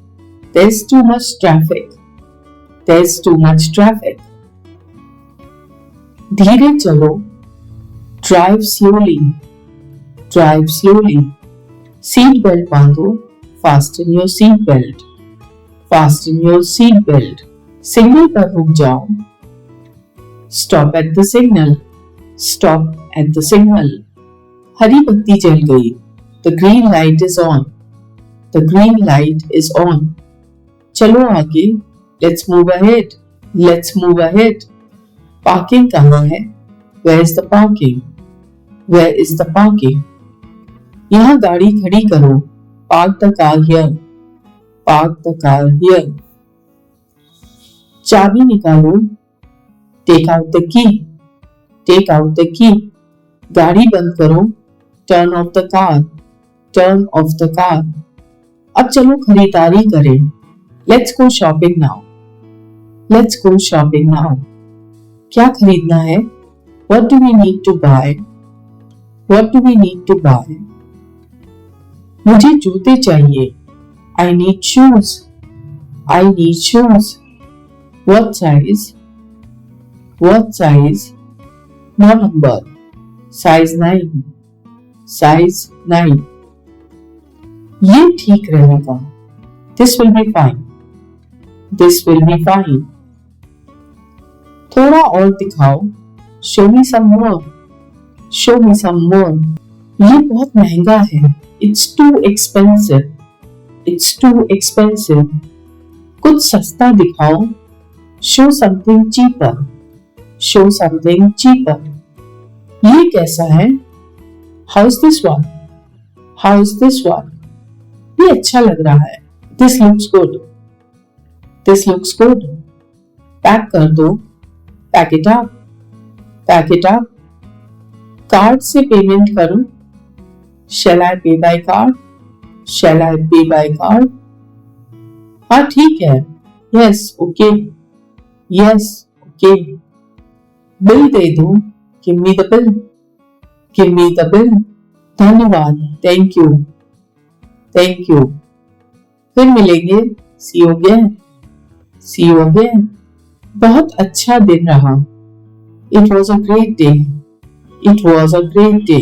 There's too much traffic. There's too much traffic. धीरे चलो. Drive slowly. Drive slowly. Seat belt बांधो. Fasten your seat belt. Fasten your seat belt. Signal पर रुक जाओ. Stop at the signal. Stop at the signal. हरी बत्ती जल गई. The green light is on. The green light is on. चलो आगे. Let's move ahead. Let's move ahead. Parking कहाँ है? Where is the parking? Where is the parking? यहाँ गाड़ी खड़ी करो. Park the car here. Park the car here. चाबी निकालो. Take out the key. Take out the key. गाड़ी बंद करो. Turn off the car. Turn off the car. अब चलो खरीदारी करें. Let's go shopping now. Let's go shopping now. क्या खरीदना है? What do we need to buy? What do we need to buy? मुझे जूते चाहिए. I need shoes. I need shoes. What size? What size? No number. Size 9. Size 9. ये ठीक रहेगा. This will be fine. This will be fine. थोड़ा और दिखाओ. Show me some more. Show me some more. ये बहुत महंगा है. It's too expensive. It's too expensive. कुछ सस्ता दिखाओ. Show something cheaper. Show something cheaper. ये कैसा है? How is this one? How is this one? ये अच्छा लग रहा है. This looks good. This looks good. Pack कर दो. Pack it up. Pack it up. Card से पेमेंट करूं. शैल आई पे बाय कार्ड? शैल आई पे बाय कार्ड? हाँ ठीक है. Yes okay. Yes okay. बिल दे दो. Give me the bill. Give me the bill. धन्यवाद. Thank you. Thank you. फिर मिलेंगे. See you again. See you again. बहुत अच्छा दिन रहा. It was a great day. It was a great day.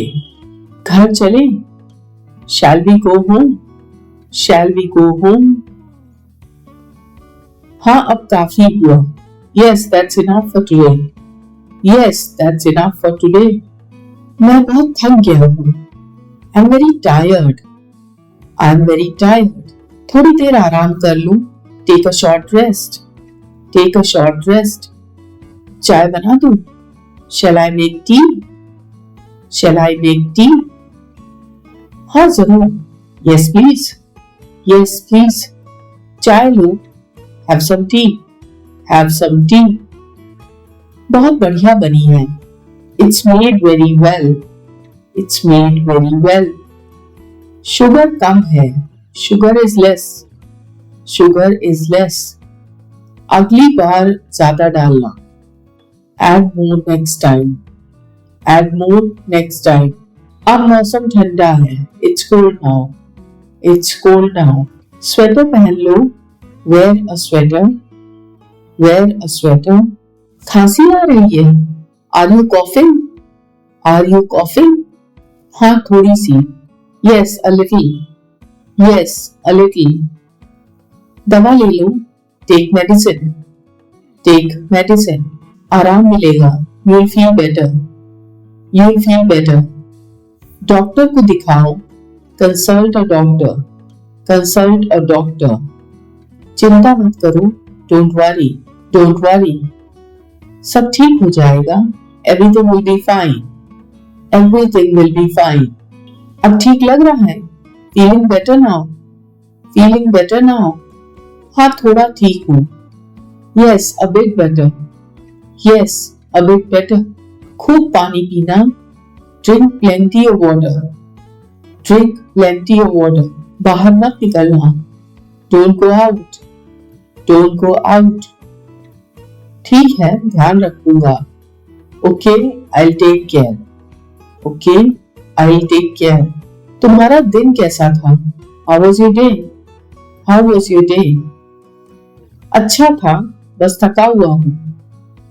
घर चले. Shall we go home? Shall we go home? हाँ अब काफी हुआ. Yes that's enough for today. Yes that's enough for today. मैं बहुत थक गया हूँ. I am very tired. I am very tired. थोड़ी देर आराम कर लूं. Take a short rest. Take a short rest. चाय बना दूं? Shall I make tea? Shall I make tea? हाँ जरूर. Yes please. Yes please. चाय लो. Have some tea. Have some tea. बहुत बढ़िया बनी है. It's made very well. It's made very well. Sugar कम है. Sugar is less. Sugar is less. अगली बार ज्यादा डालना. Add more next time. Add more next time. अब मौसम ठंडा है. It's cold now. It's cold now. Sweater पहन लो. Wear a sweater. Wear a sweater. खांसी आ रही है. Are you coughing? Are you coughing? हाँ थोड़ी सी. Yes a little. Yes a little. दवा ले लो. Take medicine. Take medicine. आराम मिलेगा. You will feel better. You will feel better. Doctor को दिखाओ. Consult a doctor. Consult a doctor. चिंता मत करो. Don't worry. Don't worry. सब ठीक हो जाएगा. Everything will be fine. Everything will be fine. अब ठीक लग रहा है. Feeling better now. Feeling better now. हाँ थोड़ा ठीक हूँ. Yes a bit better. Yes a bit better. खूब पानी पीना. Drink plenty of water. Drink plenty of water. बाहर मत निकलना. Don't go out. Don't go out. ठीक है ध्यान रखूंगा. Okay I will take care. Okay I will take care. तुम्हारा दिन कैसा था? How was your day? How was your day? अच्छा था. बस थका हुआ हूँ.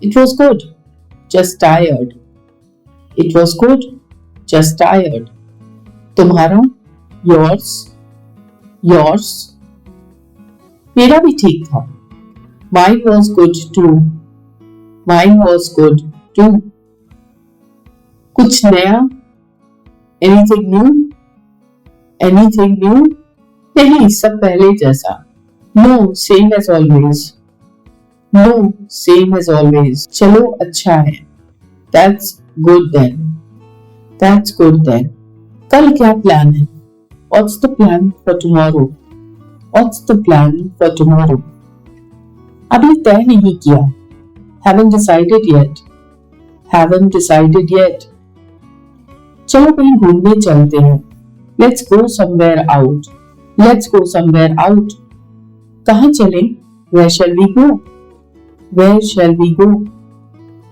It was good. Just tired. It was good. Just tired. तुम्हारा? योर्स. योर्स. मेरा भी ठीक था. Mine was good too. Mine was good too. कुछ नया? Anything new? Anything new? नहीं सब पहले जैसा. No same as always. No same as always. चलो अच्छा है. That's good then. That's good then. कल क्या प्लान है? What's the plan for tomorrow? What's the plan for tomorrow? अभी तय नहीं किया. haven't decided yet. haven't decided yet. चलो कहीं घूमने चलते हैं. Let's go somewhere out. Let's go somewhere out. कहाँ चले? Where shall we go? Where shall we go?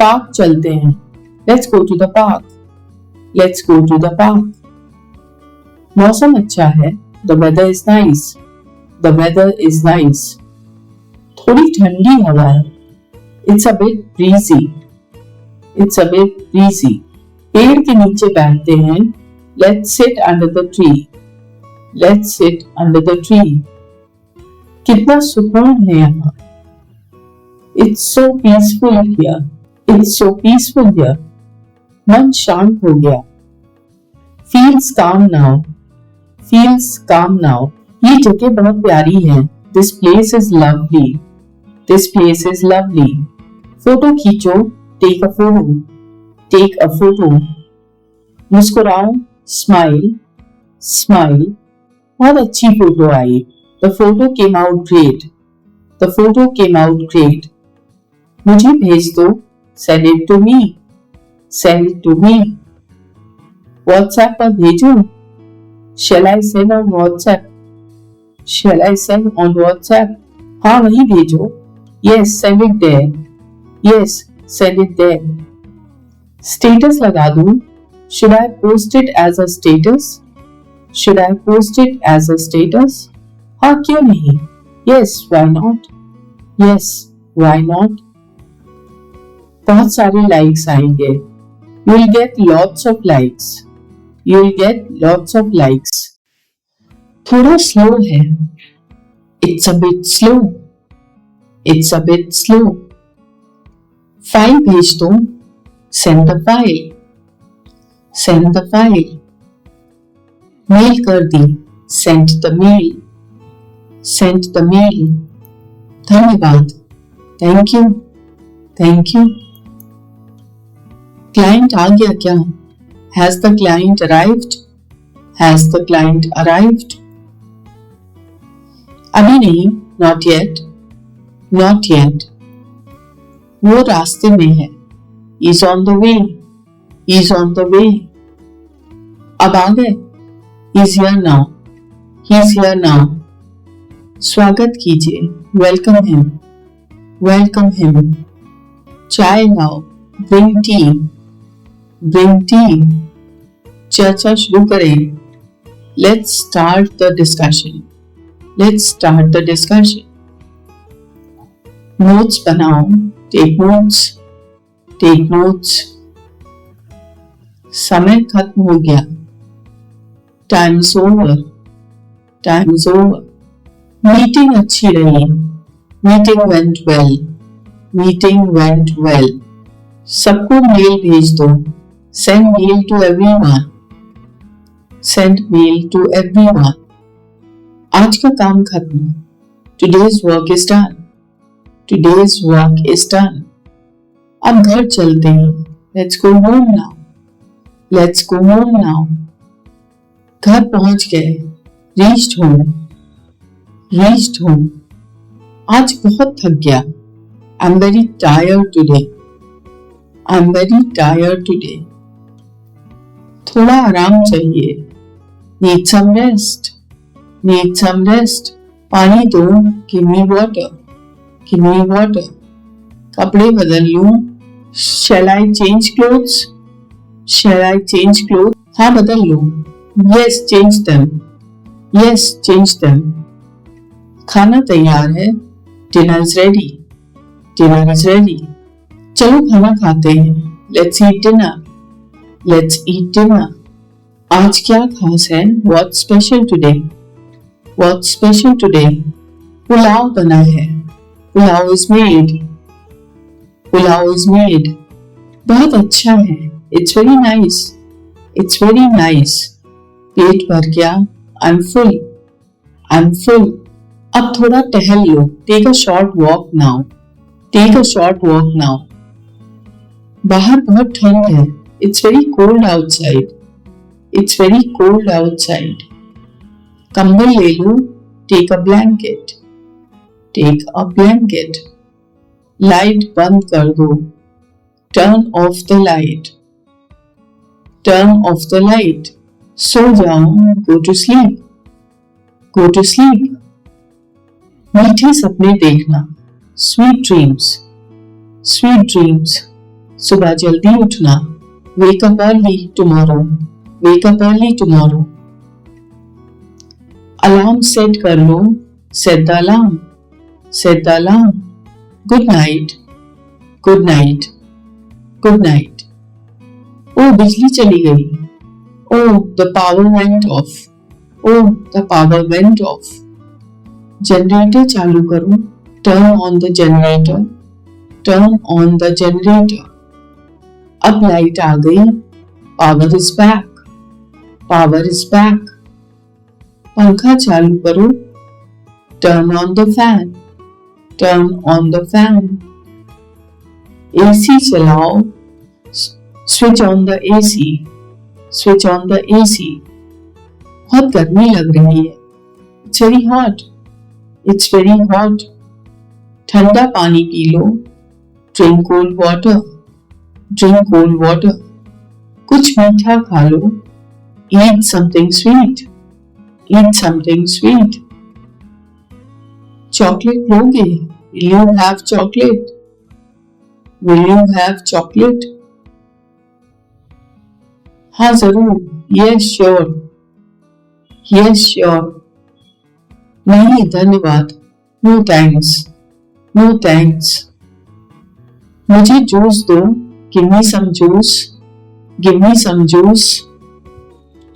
Park चलते हैं. Let's go to the park. Let's go to the park. मौसम अच्छा है. The weather is nice. The weather is nice. थोड़ी ठंडी हवा है. It's a bit breezy. It's a bit breezy. पेड़ के नीचे बैठते हैं. Let's sit under the tree. Let's sit under the tree. कितना सुकून है यहाँ. It's so peaceful here. It's so peaceful here. मन शांत हो गया. Feels calm now. Feels calm now. ये जगह बहुत प्यारी है. This place is lovely. This place is lovely. Photo खींचो. Take a photo. Take a photo. मुस्कुराओ. Smile smile. बहुत अच्छी फोटो आई। The photo came out great. The photo came out great. मुझे भेज दो। Send it to me. Send it to me. WhatsApp पर भेजूं। Shall I send on WhatsApp? Shall I send on WhatsApp? हाँ वही भेजो। Yes, send it there. Yes, send it there. Status लगा दूं। Should I post it as a status? Should I post it as a status? हाँ क्यों नहीं? Yes, why not? Yes, why not? बहुत सारे likes आएंगे। You'll get lots of likes. You'll get lots of likes. थोड़ा slow है। It's a bit slow. It's a bit slow. File भेज दो। Send the file. Send the file. Mail कर दी। Send the mail. Send the mail. धन्यवाद। Thank you. Thank you. Client आ गया क्या? Has the client arrived? Has the client arrived? अभी नहीं, not yet. Not yet. वो रास्ते में है। He's on the way. He's on the way. अब आ गए। He's here now. He's here now. स्वागत कीजिए। Welcome him. Welcome him. चाय लाओ। Bring tea. Bring tea. चर्चा शुरू करें। Let's start the discussion. Let's start the discussion. Notes बनाओ। Take notes. Take notes. समय खत्म हो गया। Time is over. Time is over. Meeting अच्छी रही। Meeting went well. Meeting went well. सबको मेल भेज दो। Send mail to everyone. Send mail to everyone. आज का काम खत्म। Today's work is done. Today's work is done. अब घर चलते हैं। Let's go home now. Let's go home now. घर पहुंच गए। Reached home. Reached home. आज बहुत थक गया। I'm very tired today. I'm very tired today. थोड़ा आराम चाहिए। Need some rest. Need some rest. पानी दो। Give me water. Give me water. कपड़े बदल लूं। Shall I change clothes? Shall I change clothes? हाँ बदल लो। Yes, change them. Yes, change them. खाना तैयार है। Dinner is ready. Dinner is ready. चलो खाना खाते हैं। Let's eat dinner. Let's eat dinner. आज क्या खास है? What's special today? What's special today? Pulao बना है। Pulao is made. Pulao is made. बहुत अच्छा है। It's very nice. It's very nice. पेट भर गया। I'm full. I'm full. अब थोड़ा टहल लो। Take a short walk now. Take a short walk now. बाहर बहुत ठंड है। It's very cold outside. It's very cold outside. कंबल ले लो। Take a blanket. Take a blanket. Light बंद कर दो। Turn off the light. Turn off the light. सो जाओ। Go to sleep. Go to sleep. मीठे सपने देखना। Sweet dreams. Sweet dreams. सुबह जल्दी उठना। Wake up early tomorrow. Wake up early tomorrow. Alarm set कर लो। Set the alarm. Set the alarm. Good night. Good night. Good night. ओ बिजली चली गई। Oh, the power went off. Oh, the power went off. Generator चालू करो। Turn on the generator. Turn on the generator. अब लाइट आ गई। Power is back. Power is back. पंखा चालू करो। Turn on the fan. Turn on the fan. AC चलाओ। Switch on the AC. Switch on the AC. बहुत गर्मी लग रही है. It's very hot. It's very hot. ठंडा पानी पी लो. Drink cold water. Drink cold water. कुछ मीठा खा लो. Eat something sweet. Eat something sweet. Chocolate लोगे? Will you have chocolate? Will you have chocolate? हाँ जरूर. Yes sure. Yes sure. नहीं धन्यवाद. No thanks. No thanks. मुझे जूस दो. Give me some juice. Give me some juice.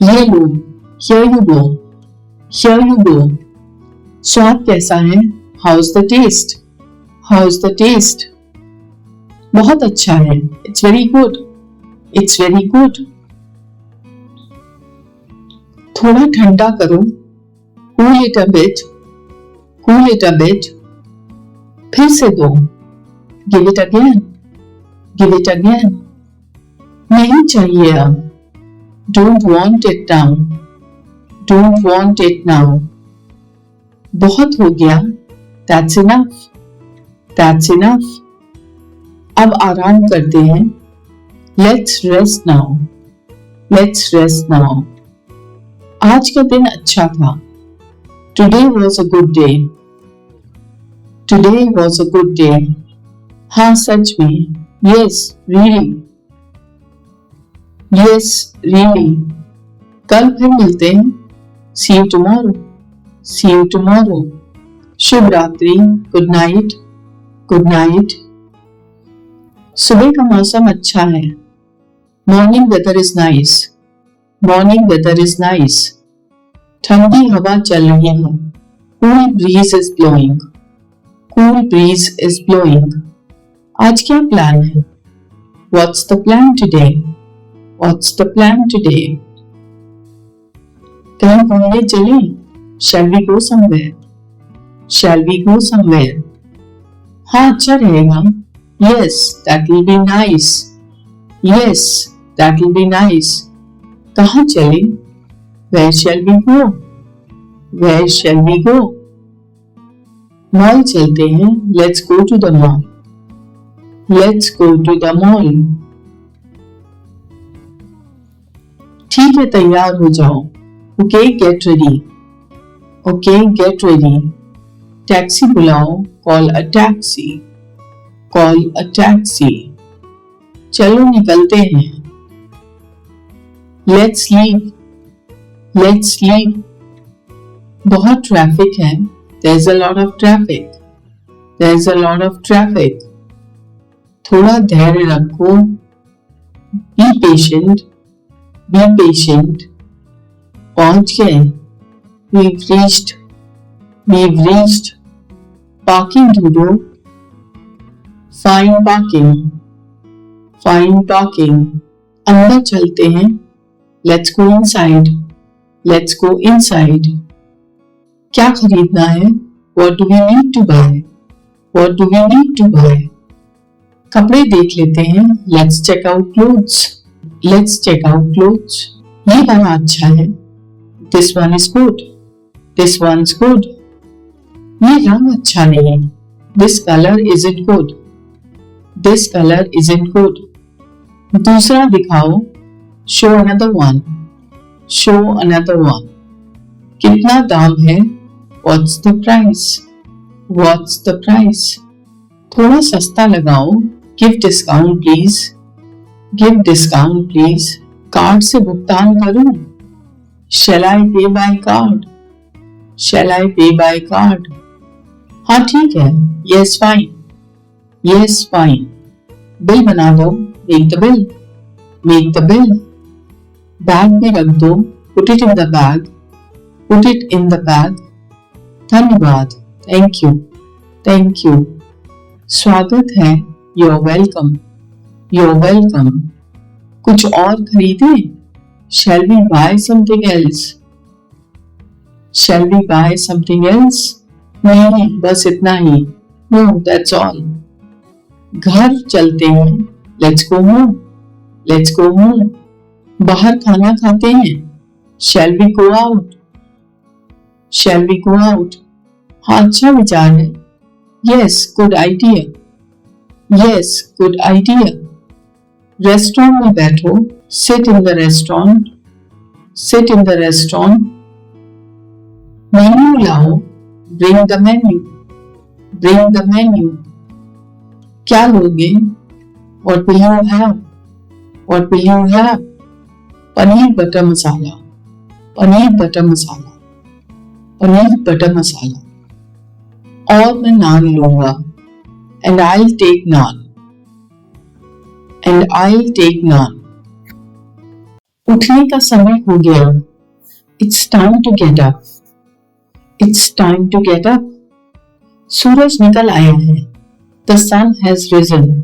ये लो. Here you go. Here you go. स्वाद कैसा है? How's the taste? How's the taste? बहुत अच्छा है. It's very good. It's very good. थोड़ा ठंडा करो. Cool it a bit. Cool it a bit. फिर से दो. Give it again. Give it again. नहीं चाहिए अब. Don't want it now. Don't want it now. बहुत हो गया. That's enough. That's enough. अब आराम करते हैं. Let's rest now. Let's rest now. आज का दिन अच्छा था. Today was a good day. Today was a good day. हाँ सच में. Yes, really. Yes, really. कल फिर मिलते हैं. See you tomorrow. See you tomorrow. शुभ रात्रि. Good night. Good night. सुबह का मौसम अच्छा है. Morning weather is nice. Morning weather is nice. ठंडी हवा चल रही है. Cool breeze is blowing. Cool breeze is blowing. आज क्या प्लान है? What's the plan today? What's the plan today? कहीं घूमने चलें? Shall we go somewhere? Shall we go somewhere? हाँ अच्छा रहेगा. Yes, that will be nice. Yes, that will be nice. कहाँ चलें? Where shall we go? Where shall we go? Mall चलते हैं. Let's go to the mall. Let's go to the mall. ठीक है तैयार हो जाओ. Okay, get ready. Okay, get ready. Taxi बुलाओ. Call a taxi. Call a taxi. चलो निकलते हैं. Let's leave. Let's leave. बहुत ट्रैफिक है. There's a lot of traffic. There's a lot of traffic. थोड़ा धैर्य रखो. Be patient. Be patient. पहुंच गए. We've reached. We've reached. Parking ढूंढो. Find parking. Find parking. अंदर चलते हैं. Let's go inside. Let's go inside. क्या खरीदना है? What do we need to buy? What do we need to buy? कपड़े देख लेते हैं. Let's check out clothes. Let's check out clothes. ये बड़ा अच्छा है. This one is good. This one's good. ये रंग अच्छा नहीं. This color isn't good. This color isn't good. दूसरा दिखाओ. Show another one. Show another one. कितना दाम है? What's the price? What's the price? थोड़ा सस्ता लगाओ. Give discount please. Give discount please. Card से भुगतान करूं. Shall I pay by card? Shall I pay by card? हाँ ठीक है. Yes fine. Yes fine. Bill बना दो. Make the bill. Make the bill. Bag में रख दो. Put it in the bag. Put it in the bag. धन्यवाद. Thank you. Thank you. स्वागत है. You're welcome. You're welcome. कुछ और खरीदें? Shall we buy something else? Shall we buy something else? नहीं बस इतना ही. No, that's all. घर चलते हैं. Let's go home. Let's go home. बाहर खाना खाते हैं। Shall we go out? Shall we go out? हाँ, अच्छा विचार है। Yes, good idea. Yes, good idea. Restaurant में बैठो। Sit in the restaurant. Sit in the restaurant. Menu लाओ। Bring the menu. Bring the menu. क्या लोगे? What will you have? What will you have? Paneer butter masala. Paneer butter masala. Paneer butter masala. और मैं नान लूंगा। And I'll take naan. And I'll take naan. उठने का समय हो गया। It's time to get up. It's time to get up. सूरज निकल आया है। The sun has risen.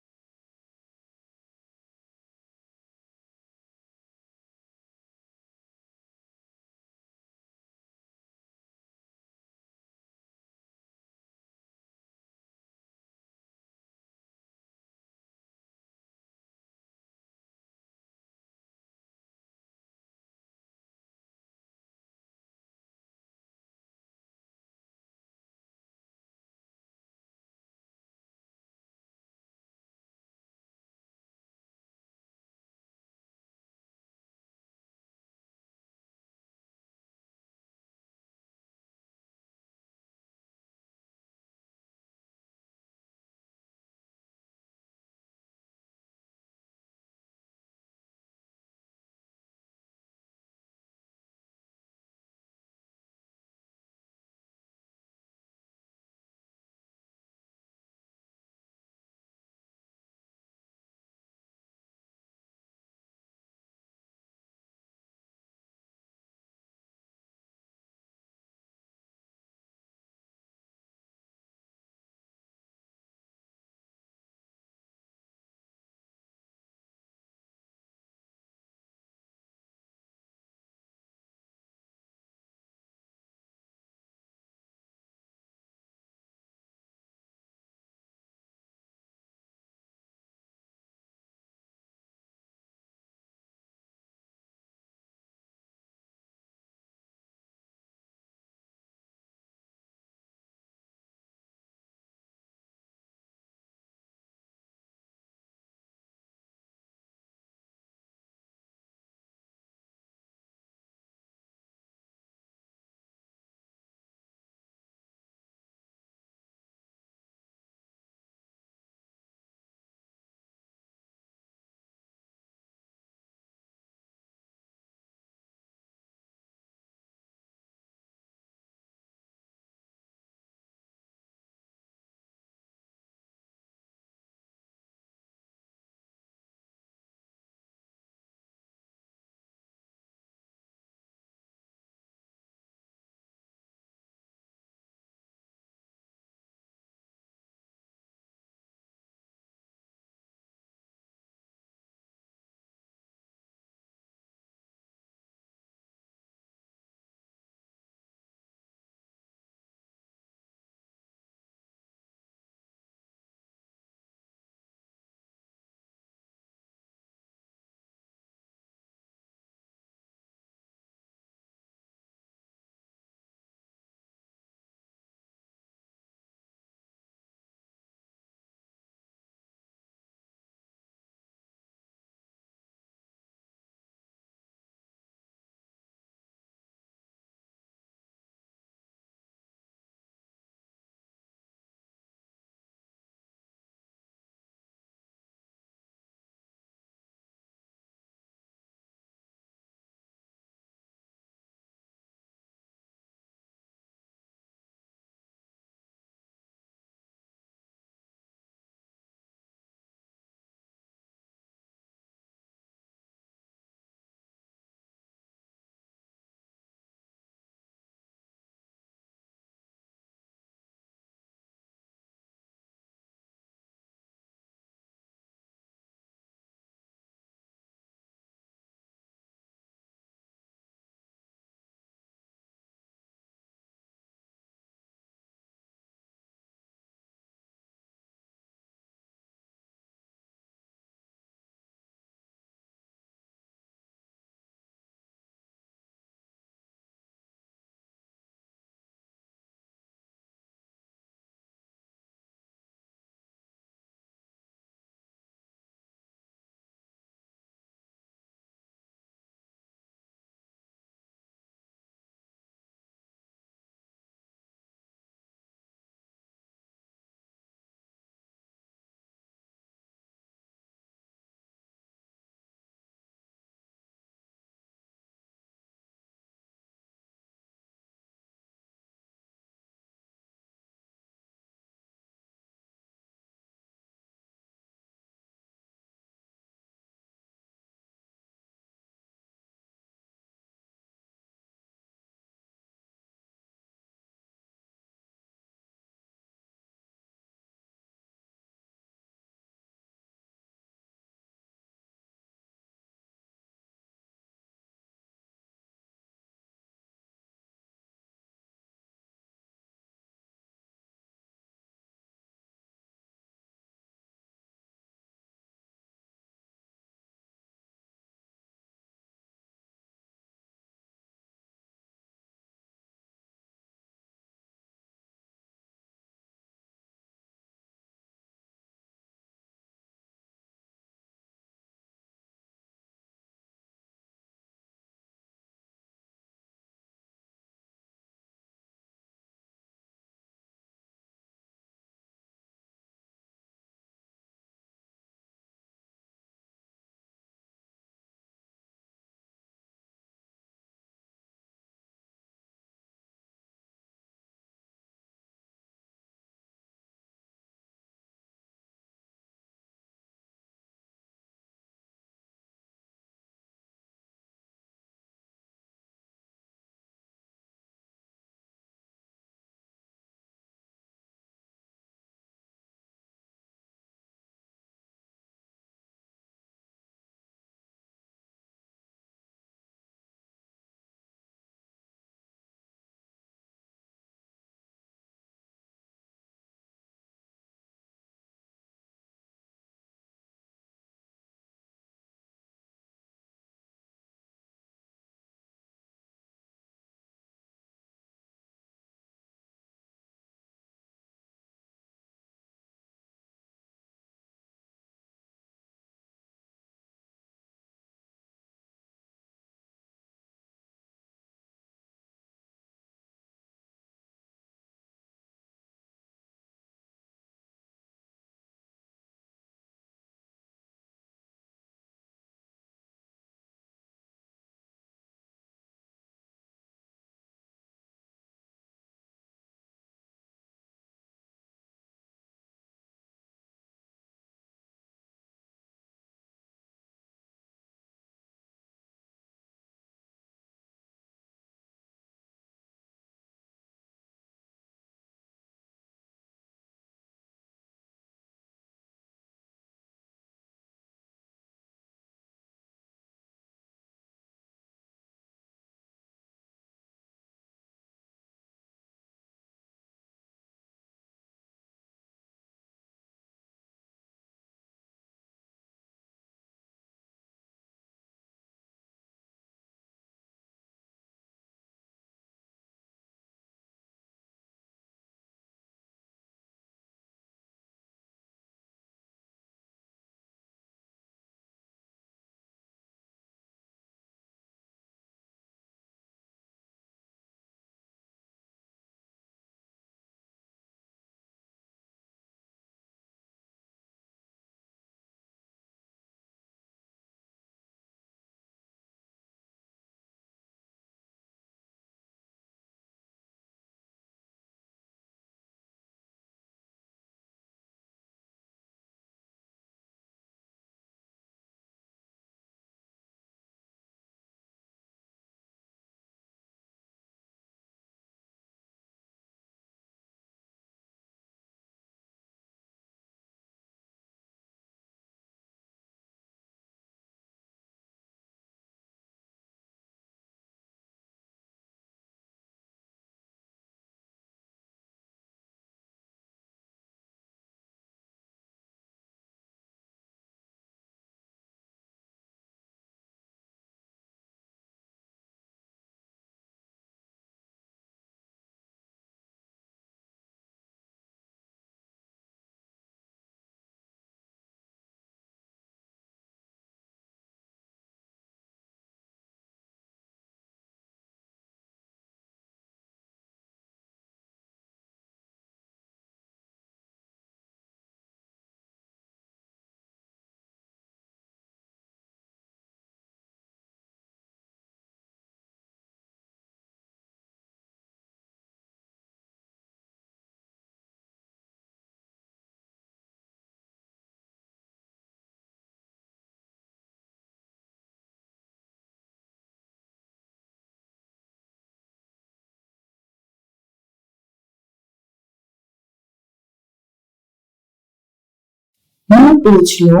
मुंह पोंछ लो,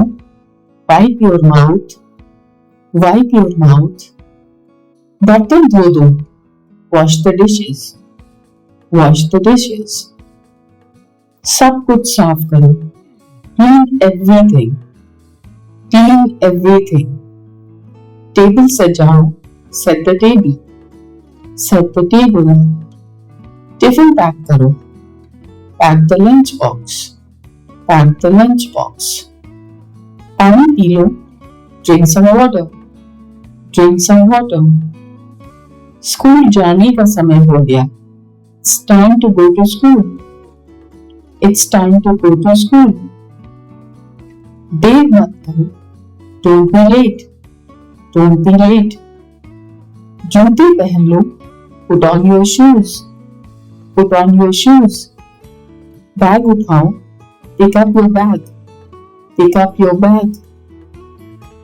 wipe your mouth, wipe your mouth. बर्तन धो दो, wash the dishes, wash the dishes. सब कुछ साफ करो, clean everything, clean everything. Table सजाओ, set the table, set the table. Tiffin pack करो, pack the lunch box, pack the lunch box. पानी पी लो, drink some water, drink some water. School जाने का समय हो गया, it's time to go to school, it's time to go to school. देर मत करो, don't be late, don't be late. जूते पहन लो, put on your shoes, put on your shoes. Bag उठाओ, pick up your bag, pick up your bag.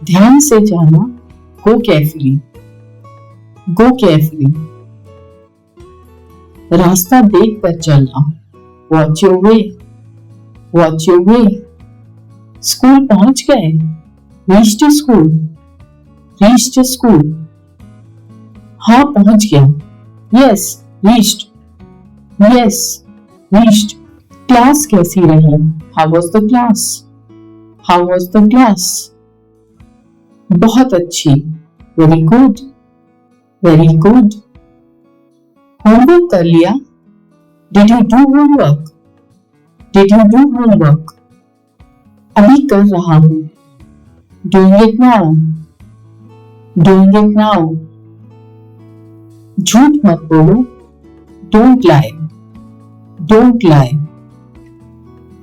ध्यान से जाना, गो केयरफुली, गो केयरफुली। रास्ता देख कर चलना, watch your way, watch your way. School पहुंच गए, रीच्ड स्कूल, रीच्ड स्कूल। हाँ पहुंच गया, yes reached, yes reached. Class कैसी रही, how was the class, how was the class. बहुत अच्छी, very good, very good. Homework कर लिया, did you do homework, did you do homework. अभी कर रहा हूं, doing it now, doing it now. झूठ मत बोलो, डोंट लाई, डोंट लाई।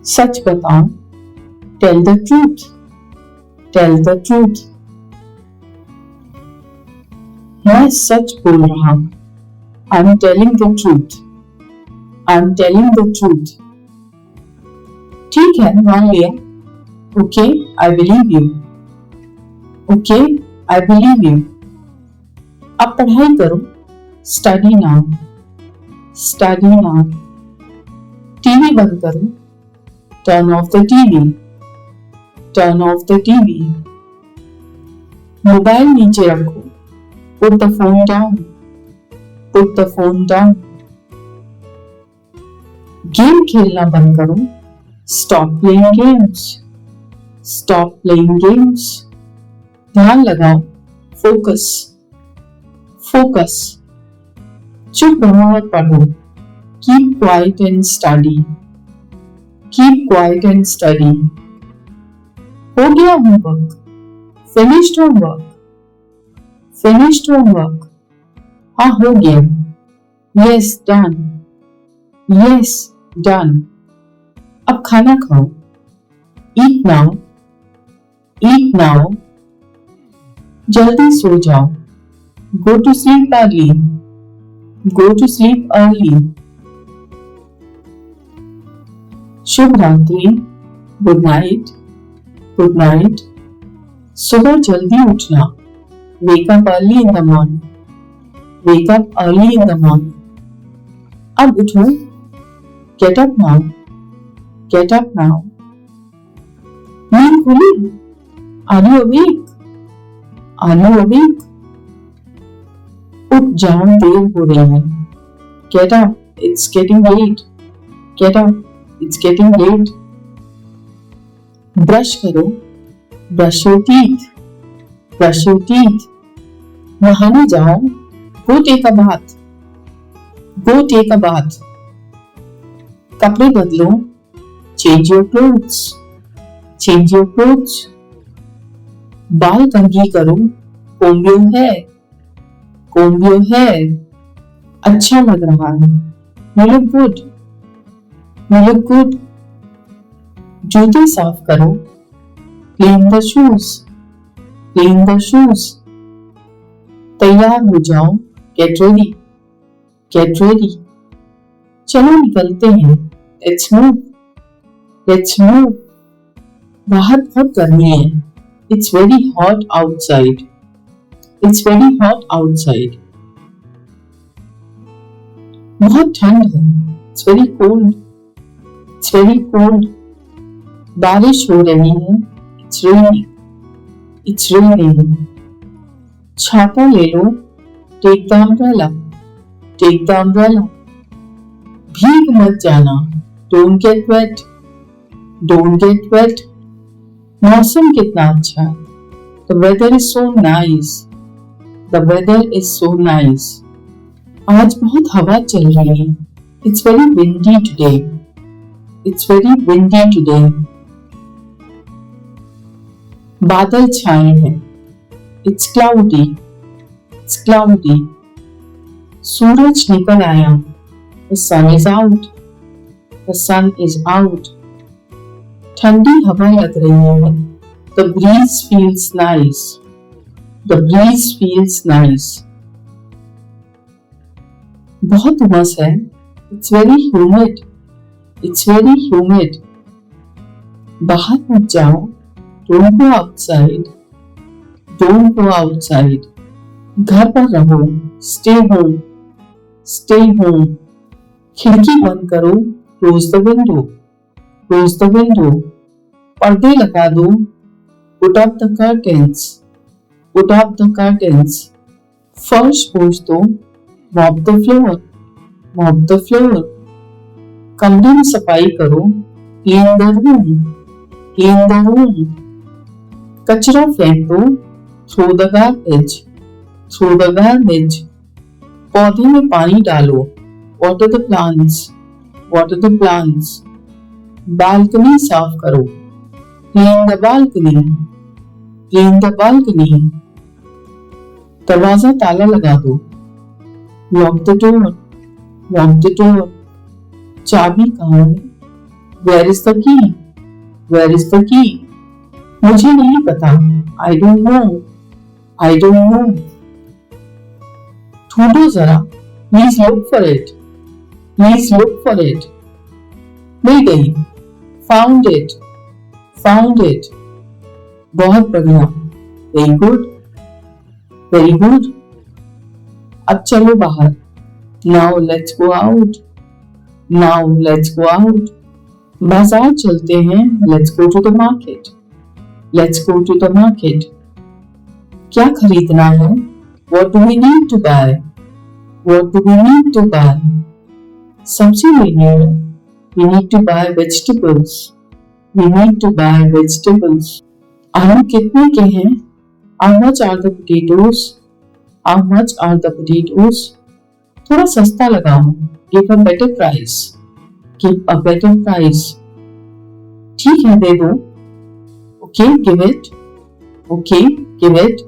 सच बताओ, tell the truth, tell the truth. मैं सच बोल रहा हूं, I am telling the truth, I am telling the truth. ठीक है, मान लिया, okay I believe you, okay I believe you. अब पढ़ाई करो, study now, study now. TV बंद करो, turn off the TV, turn off the TV. Mobile नीचे रखो, put the phone down, put the phone down. Game खेलना बंद करो, stop playing games, stop playing games. ध्यान लगाओ, फोकस, फोकस। चुप रहो और पढ़ो, keep quiet and study, keep quiet and study. हो गया homework, finished homework, finished homework. हाँ हो गया, यस डन, यस डन। अब खाना खाओ, ईट नाउ, ईट नाउ। जल्दी सो जाओ, go to sleep early, go to sleep early. शुभ रात्रि, गुड नाइट, गुड नाइट। सुबह जल्दी उठना, wake up early in the morning, wake up early in the morning. अब उठो, get up now, get up now. नींद खुली, are you awake, are you awake. उठ जाओ, देर हो रही है, get up, it's getting late, get up, it's getting late. Brush करो, brush your teeth, brush your teeth. नहाने जाओ, go take a bath, go take a bath. कपड़े बदलो, change your clothes, change your clothes. बाल कंघी करो, comb your hair, comb your hair. अच्छा लग रहा है, you look good, you look good. जूते साफ करो, clean the shoes, clean the shoes. तैयार हो जाओ, गेट रेडी, गेट रेडी। चलो निकलते हैं, लेट्स मूव, लेट्स मूव। बाहर बहुत गर्मी है, it's very hot outside, it's very hot outside. बहुत ठंड है, it's very cold, it's very cold. बारिश हो रही है, इट्स रेनिंग, इट्स रेनिंग। छाता ले लो, take the umbrella, take the umbrella. भीग मत जाना, don't get wet, don't get wet. मौसम कितना अच्छा है, the weather is so nice, the weather is so nice. आज बहुत हवा चल रही है, it's very windy today, it's very windy today. बादल छाए हैं, इट्स क्लाउडी, इट्स क्लाउडी। सूरज निकल आया, the sun is out, the sun is out. ठंडी हवा लग रही है, the breeze feels nice, the breeze feels nice. बहुत उमस है, it's very humid, it's very humid. बाहर मत जाओ, don't go outside, don't go outside. घर पर रहो, स्टे होम, स्टे होम। खिड़की बंद करो, close the window, close the window. पर्दे लगा दो, put up the curtains, put up the curtains. फर्श पोंछ दो, mop the floor, mop the floor. कमरे में सफाई करो, clean the room, clean the room. कचरा फेंक दो, throw the garbage, throw the garbage. पौधे में पानी डालो, water the plants, water the plants. Balcony साफ करो, clean the balcony, clean the balcony. दरवाजा ताला लगा दो, lock the door, lock the door. चाबी कहाँ है? Where is the key, where is the key? मुझे नहीं पता, I don't know, I don't know. ढूंढो जरा, please look for it, please look for it. मिल गई, फाउंड इट, फाउंड इट। बहुत बढ़िया, वेरी गुड, वेरी गुड। अब चलो बाहर, now let's go out, now let's go out. बाजार चलते हैं, let's go to the market, let's go to the market. क्या खरीदना है? What do we need to buy? What do we need to buy? सब्जी लेनी है, we need to buy vegetables, we need to buy vegetables. आलू कितने के हैं? How much are the potatoes? How much are the potatoes? थोड़ा सस्ता लगाओ, give a better price, give a better price. ठीक है, दे दो, okay, give it, okay, give it.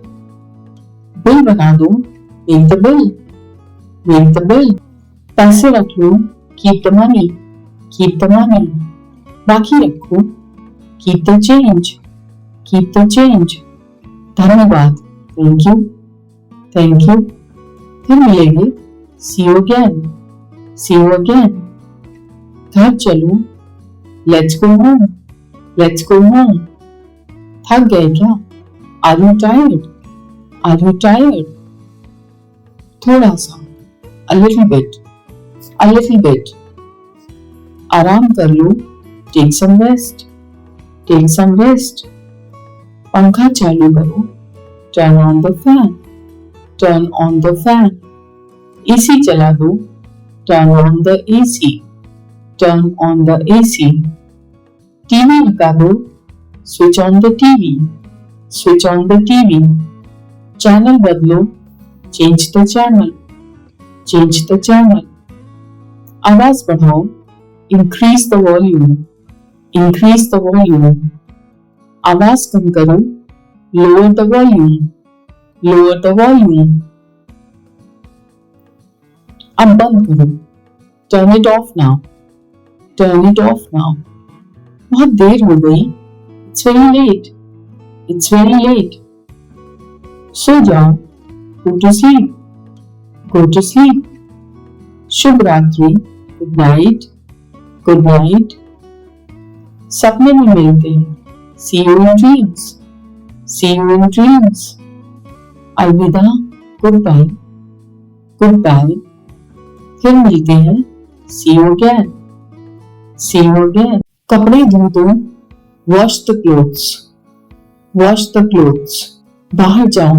Bill बना दो, make the bill, make the bill. पैसे रख लो, keep the money, keep the money. बाकी रखो, keep the change, keep the change. धन्यवाद, thank you, thank you. फिर मिलेंगे, see you again, see you again. घर चलो, let's go home, let's go home. थक गए क्या? Are you tired? Are you tired? थोड़ा सा, a little bit, a little bit. आराम कर लो, take some rest, take some rest. पंखा चालू करो, turn on the fan, turn on the fan. AC चला दो, turn on the AC, turn on the AC. TV लगा दो, switch on the TV, switch on the TV. Channel बदलो, change the channel, change the channel. आवाज बढ़ाओ, increase the volume, increase the volume. आवाज कम करो, lower the volume, lower the volume. अब बंद करो, turn it off now, turn it off now. बहुत देर हो गई, it's very late, it's very late. सो जाओ, go to sleep, go to sleep. शुभ रात्रि, good night, good night. सपने में मिलते हैं, see you in dreams, see you in dreams. अलविदा, goodbye, goodbye. फिर मिलते हैं, see you again, see you again. कपड़े धो दो, wash the clothes, wash the clothes. बाहर जाओ,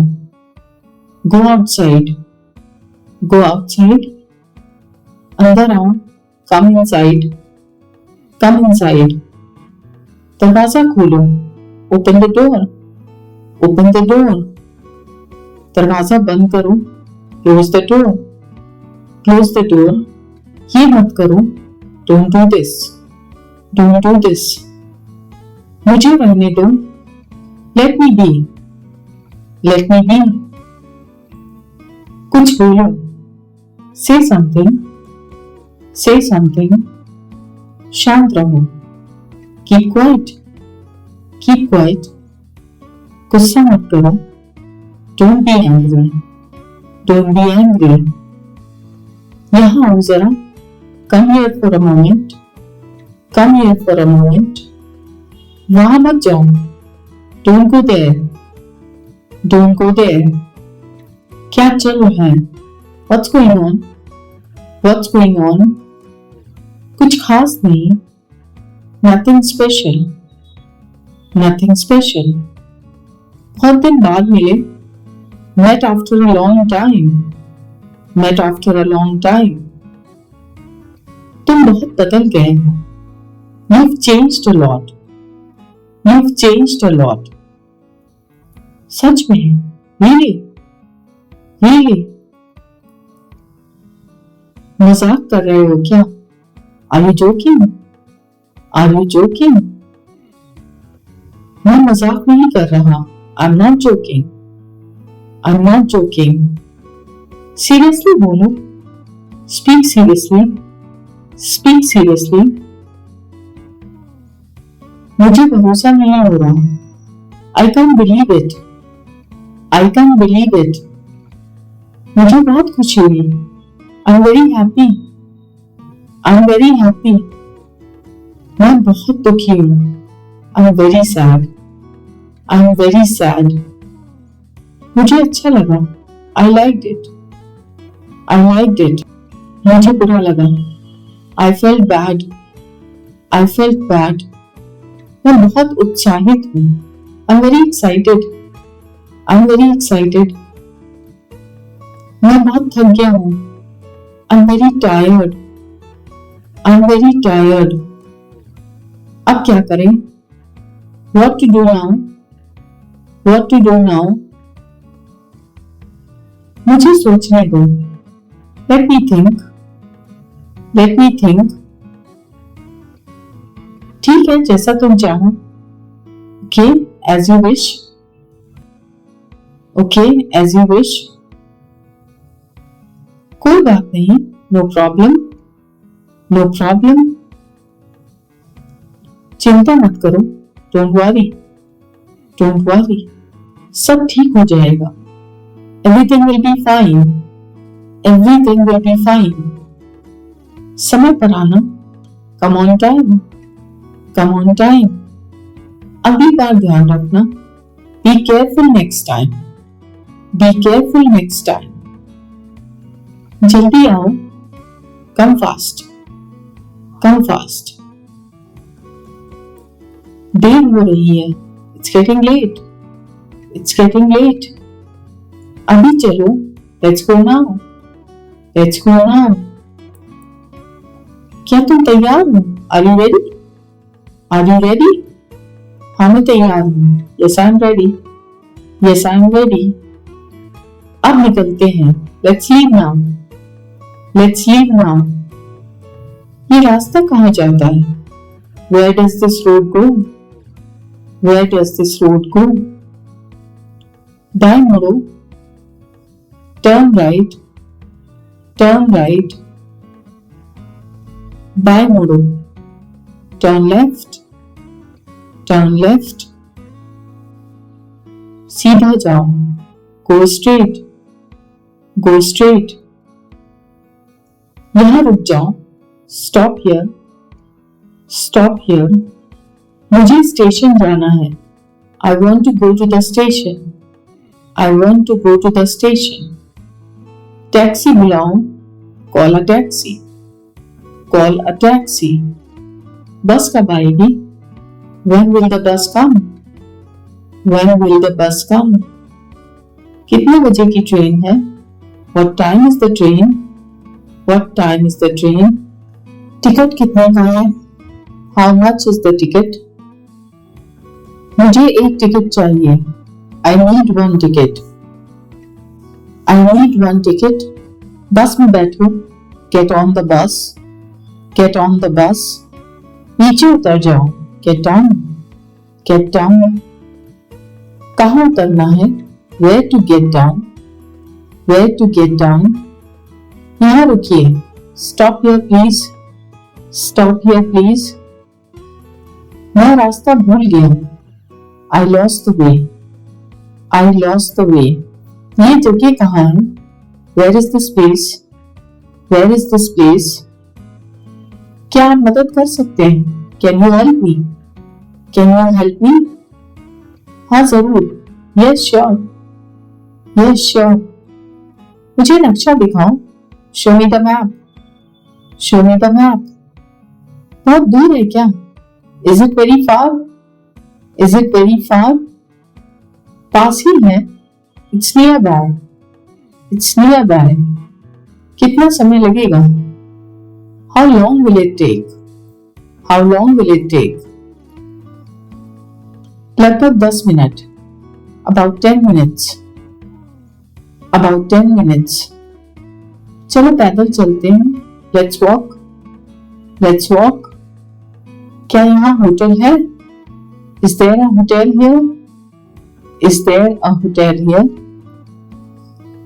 गो आउटसाइड, गो आउटसाइड। अंदर आओ, कम इनसाइड, कम इनसाइड। दरवाजा खोलो, open the door, open the door. दरवाजा बंद करो, close the door, close the door. ये मत करो, don't do this, don't do this. मुझे रहने दो, let me be, let me be. कुछ बोलो, से समथिंग, से समथिंग। शांत रहो, कीप क्वाइट, कीप क्वाइट। गुस्सा मत करो, don't be angry, don't be angry. यहां आओ जरा, come here for a moment, come here for a moment. वहां मत जाओ, don't go there, don't go there. क्या चल रहा है, what's going on, what's going on. कुछ खास नहीं, नथिंग स्पेशल, नथिंग स्पेशल। बहुत दिन बाद मिले, met after a long time, met after a long time। तुम बहुत बदल गए हो, you've changed a lot, you've changed a lot। सच में, really, really। मजाक कर रहे हो क्या, are you joking, are you joking। मैं मजाक नहीं कर रहा, I'm not joking, I'm not joking। Seriously बोलो, speak seriously, speak seriously। मुझे भरोसा नहीं हो रहा, I can't believe it, I can't believe it। मुझे बहुत खुशी हुई, I'm very happy, I'm very happy। मैं बहुत दुखी हूँ, I'm very sad, I'm very sad। मुझे अच्छा लगा, I liked it, I liked it। मुझे बुरा लगा, I felt bad, I felt bad। मैं बहुत उत्साहित हूँ, I'm very excited, I'm very excited। मैं बहुत थक गया हूँ, I'm very tired, I'm very tired। अब क्या करें, what to do now, what to do now। मुझे सोचने दो, let me think, let me think। ठीक है, जैसा तुम चाहो, okay as you wish, okay as you wish। कोई बात नहीं, no problem, no problem। चिंता मत करो, don't worry, don't worry। सब ठीक हो जाएगा, everything will be fine, everything will be fine। समय पर आना, come on time, come on time। अगली बार ध्यान रखना, be careful next time, be careful next time। जल्दी आओ, come fast, come fast। देर हो रही है, it's getting late, it's getting late। अभी चलो, let's go now, let's go now। क्या तुम तैयार हो, are you ready, are you ready। हाँ मैं तैयार हूँ, yes I'm ready, yes I'm ready। अब निकलते हैं, let's leave now, let's leave now। ये रास्ता कहाँ जाता है, where does this road go, where does this road go। दाएं मुड़ो, turn right, turn right। बाएं मुड़ो, turn left, turn left। सीधा जाओ, go straight, go straight। यहां रुक जाओ, stop here, stop here। मुझे स्टेशन जाना है, I want to go to the station, I want to go to the station। Taxi बुलाओ, call a taxi, call a taxi। बस कब आएगी, When will the bus come? When will the bus come? कितने बजे की ट्रेन है? What time is the train? What time is the train? Ticket कितने का है? How much is the ticket? मुझे एक टिकट चाहिए. I need one ticket. I need one ticket. बस में बैठो. Get on the bus. Get on the bus. नीचे उतर जाओ. Get down. Get down. कहाँ उतरना है? Where to get down? Where to get down? यहाँ रुकिए. Stop here please. Stop here please. मैं रास्ता भूल गया हूँ. I lost the way. I lost the way. ये जगह कहाँ है? Where is this place? Where is this place? क्या आप मदद कर सकते हैं? Can you help me? Can you help me? हाँ जरूर. Yes sure. Yes sure. मुझे नक्शा दिखाओ. Show me the map. Show me the map. बहुत दूर है क्या? Is it very far? Is it very far? पास ही है. It's nearby. It's nearby. कितना समय लगेगा? How long will it take? How long will it take? लगभग 10 minute. About 10 minutes. About 10 minutes. चलो पैदल चलते हैं. Let's walk. Let's walk. क्या यहाँ होटल है? Is there a hotel here? Is there a hotel here?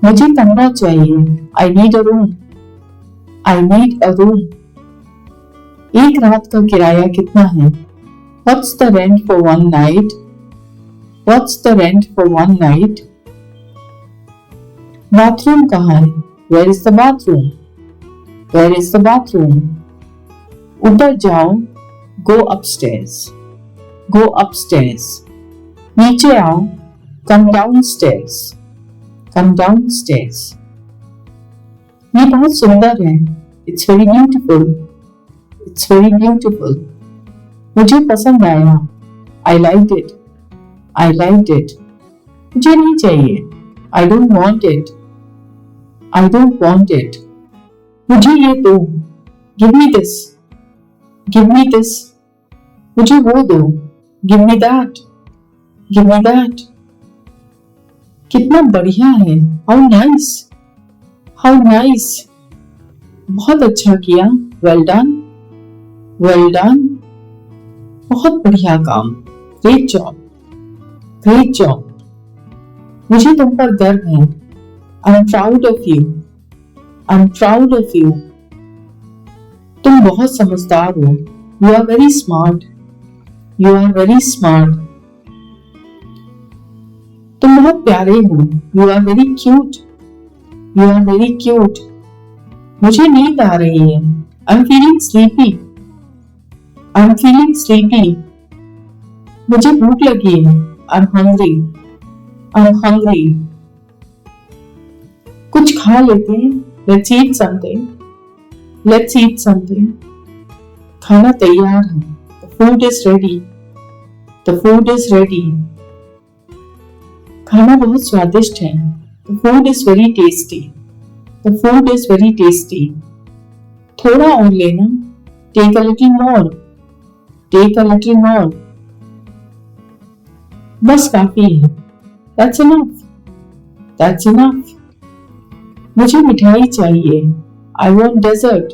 मुझे कमरा चाहिए. I need a room. I need a room. एक रात का किराया कितना है? What's the rent for one night? What's the rent for one night? Bathroom कहाँ है? Where is the bathroom? Where is the bathroom? ऊपर जाओ. Go upstairs. Go upstairs. नीचे आओ. Come downstairs. Come downstairs. ये बहुत सुंदर है. It's very beautiful. It's very beautiful. मुझे पसंद आया. I liked it. I liked it. मुझे नहीं चाहिए. I don't want it. I don't want it. मुझे ये दो. Give me this. Give me this. मुझे वो दो. Give me that. Give me that. कितना बढ़िया है. How nice. How nice. बहुत अच्छा किया. Well done. Well done. बहुत बढ़िया काम. Great job. Great job. मुझे तुम पर गर्व है. I'm proud of you. I'm proud of you. तुम बहुत समझदार हो. You are very smart. You are very smart. तुम बहुत प्यारे हो. You are very cute. You are very cute. मुझे नींद आ रही है. I'm feeling sleepy. I'm feeling sleepy. मुझे भूख लगी है. I'm hungry. I'm hungry. कुछ खा लेते हैं. Let's eat something. Let's eat something. खाना तैयार है. The food is ready. The food is ready. खाना बहुत स्वादिष्ट है. The food is very tasty. The food is very tasty. थोड़ा और लेना. Take a little more. Take a little more. बस काफी है. That's enough. That's enough. मुझे मिठाई चाहिए. I want dessert.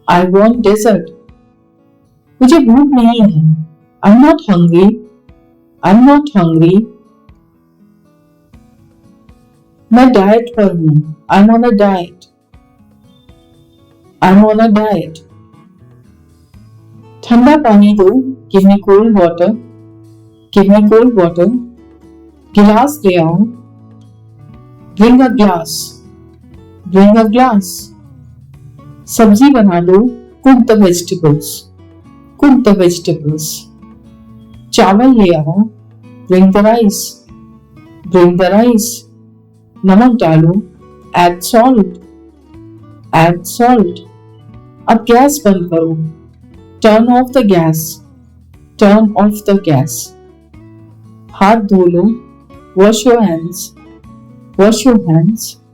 I want dessert. मुझे भूख नहीं है. I'm not hungry. I'm not hungry. मैं डाइट पर हूँ. I'm on a diet. I'm on a diet. ठंडा पानी दो. Give me cold water. Give me cold water. गिलास ले आओ. Bring a glass. Bring a glass. सब्जी बना लो. Cook the vegetables. Cook the vegetables. चावल ले आओ. Bring the rice. Bring the rice. नमक डालो. Add salt. Add salt. अब गैस बंद करो. Turn off the gas. Turn off the gas. हाथ धो लो. Wash your hands. Wash your hands.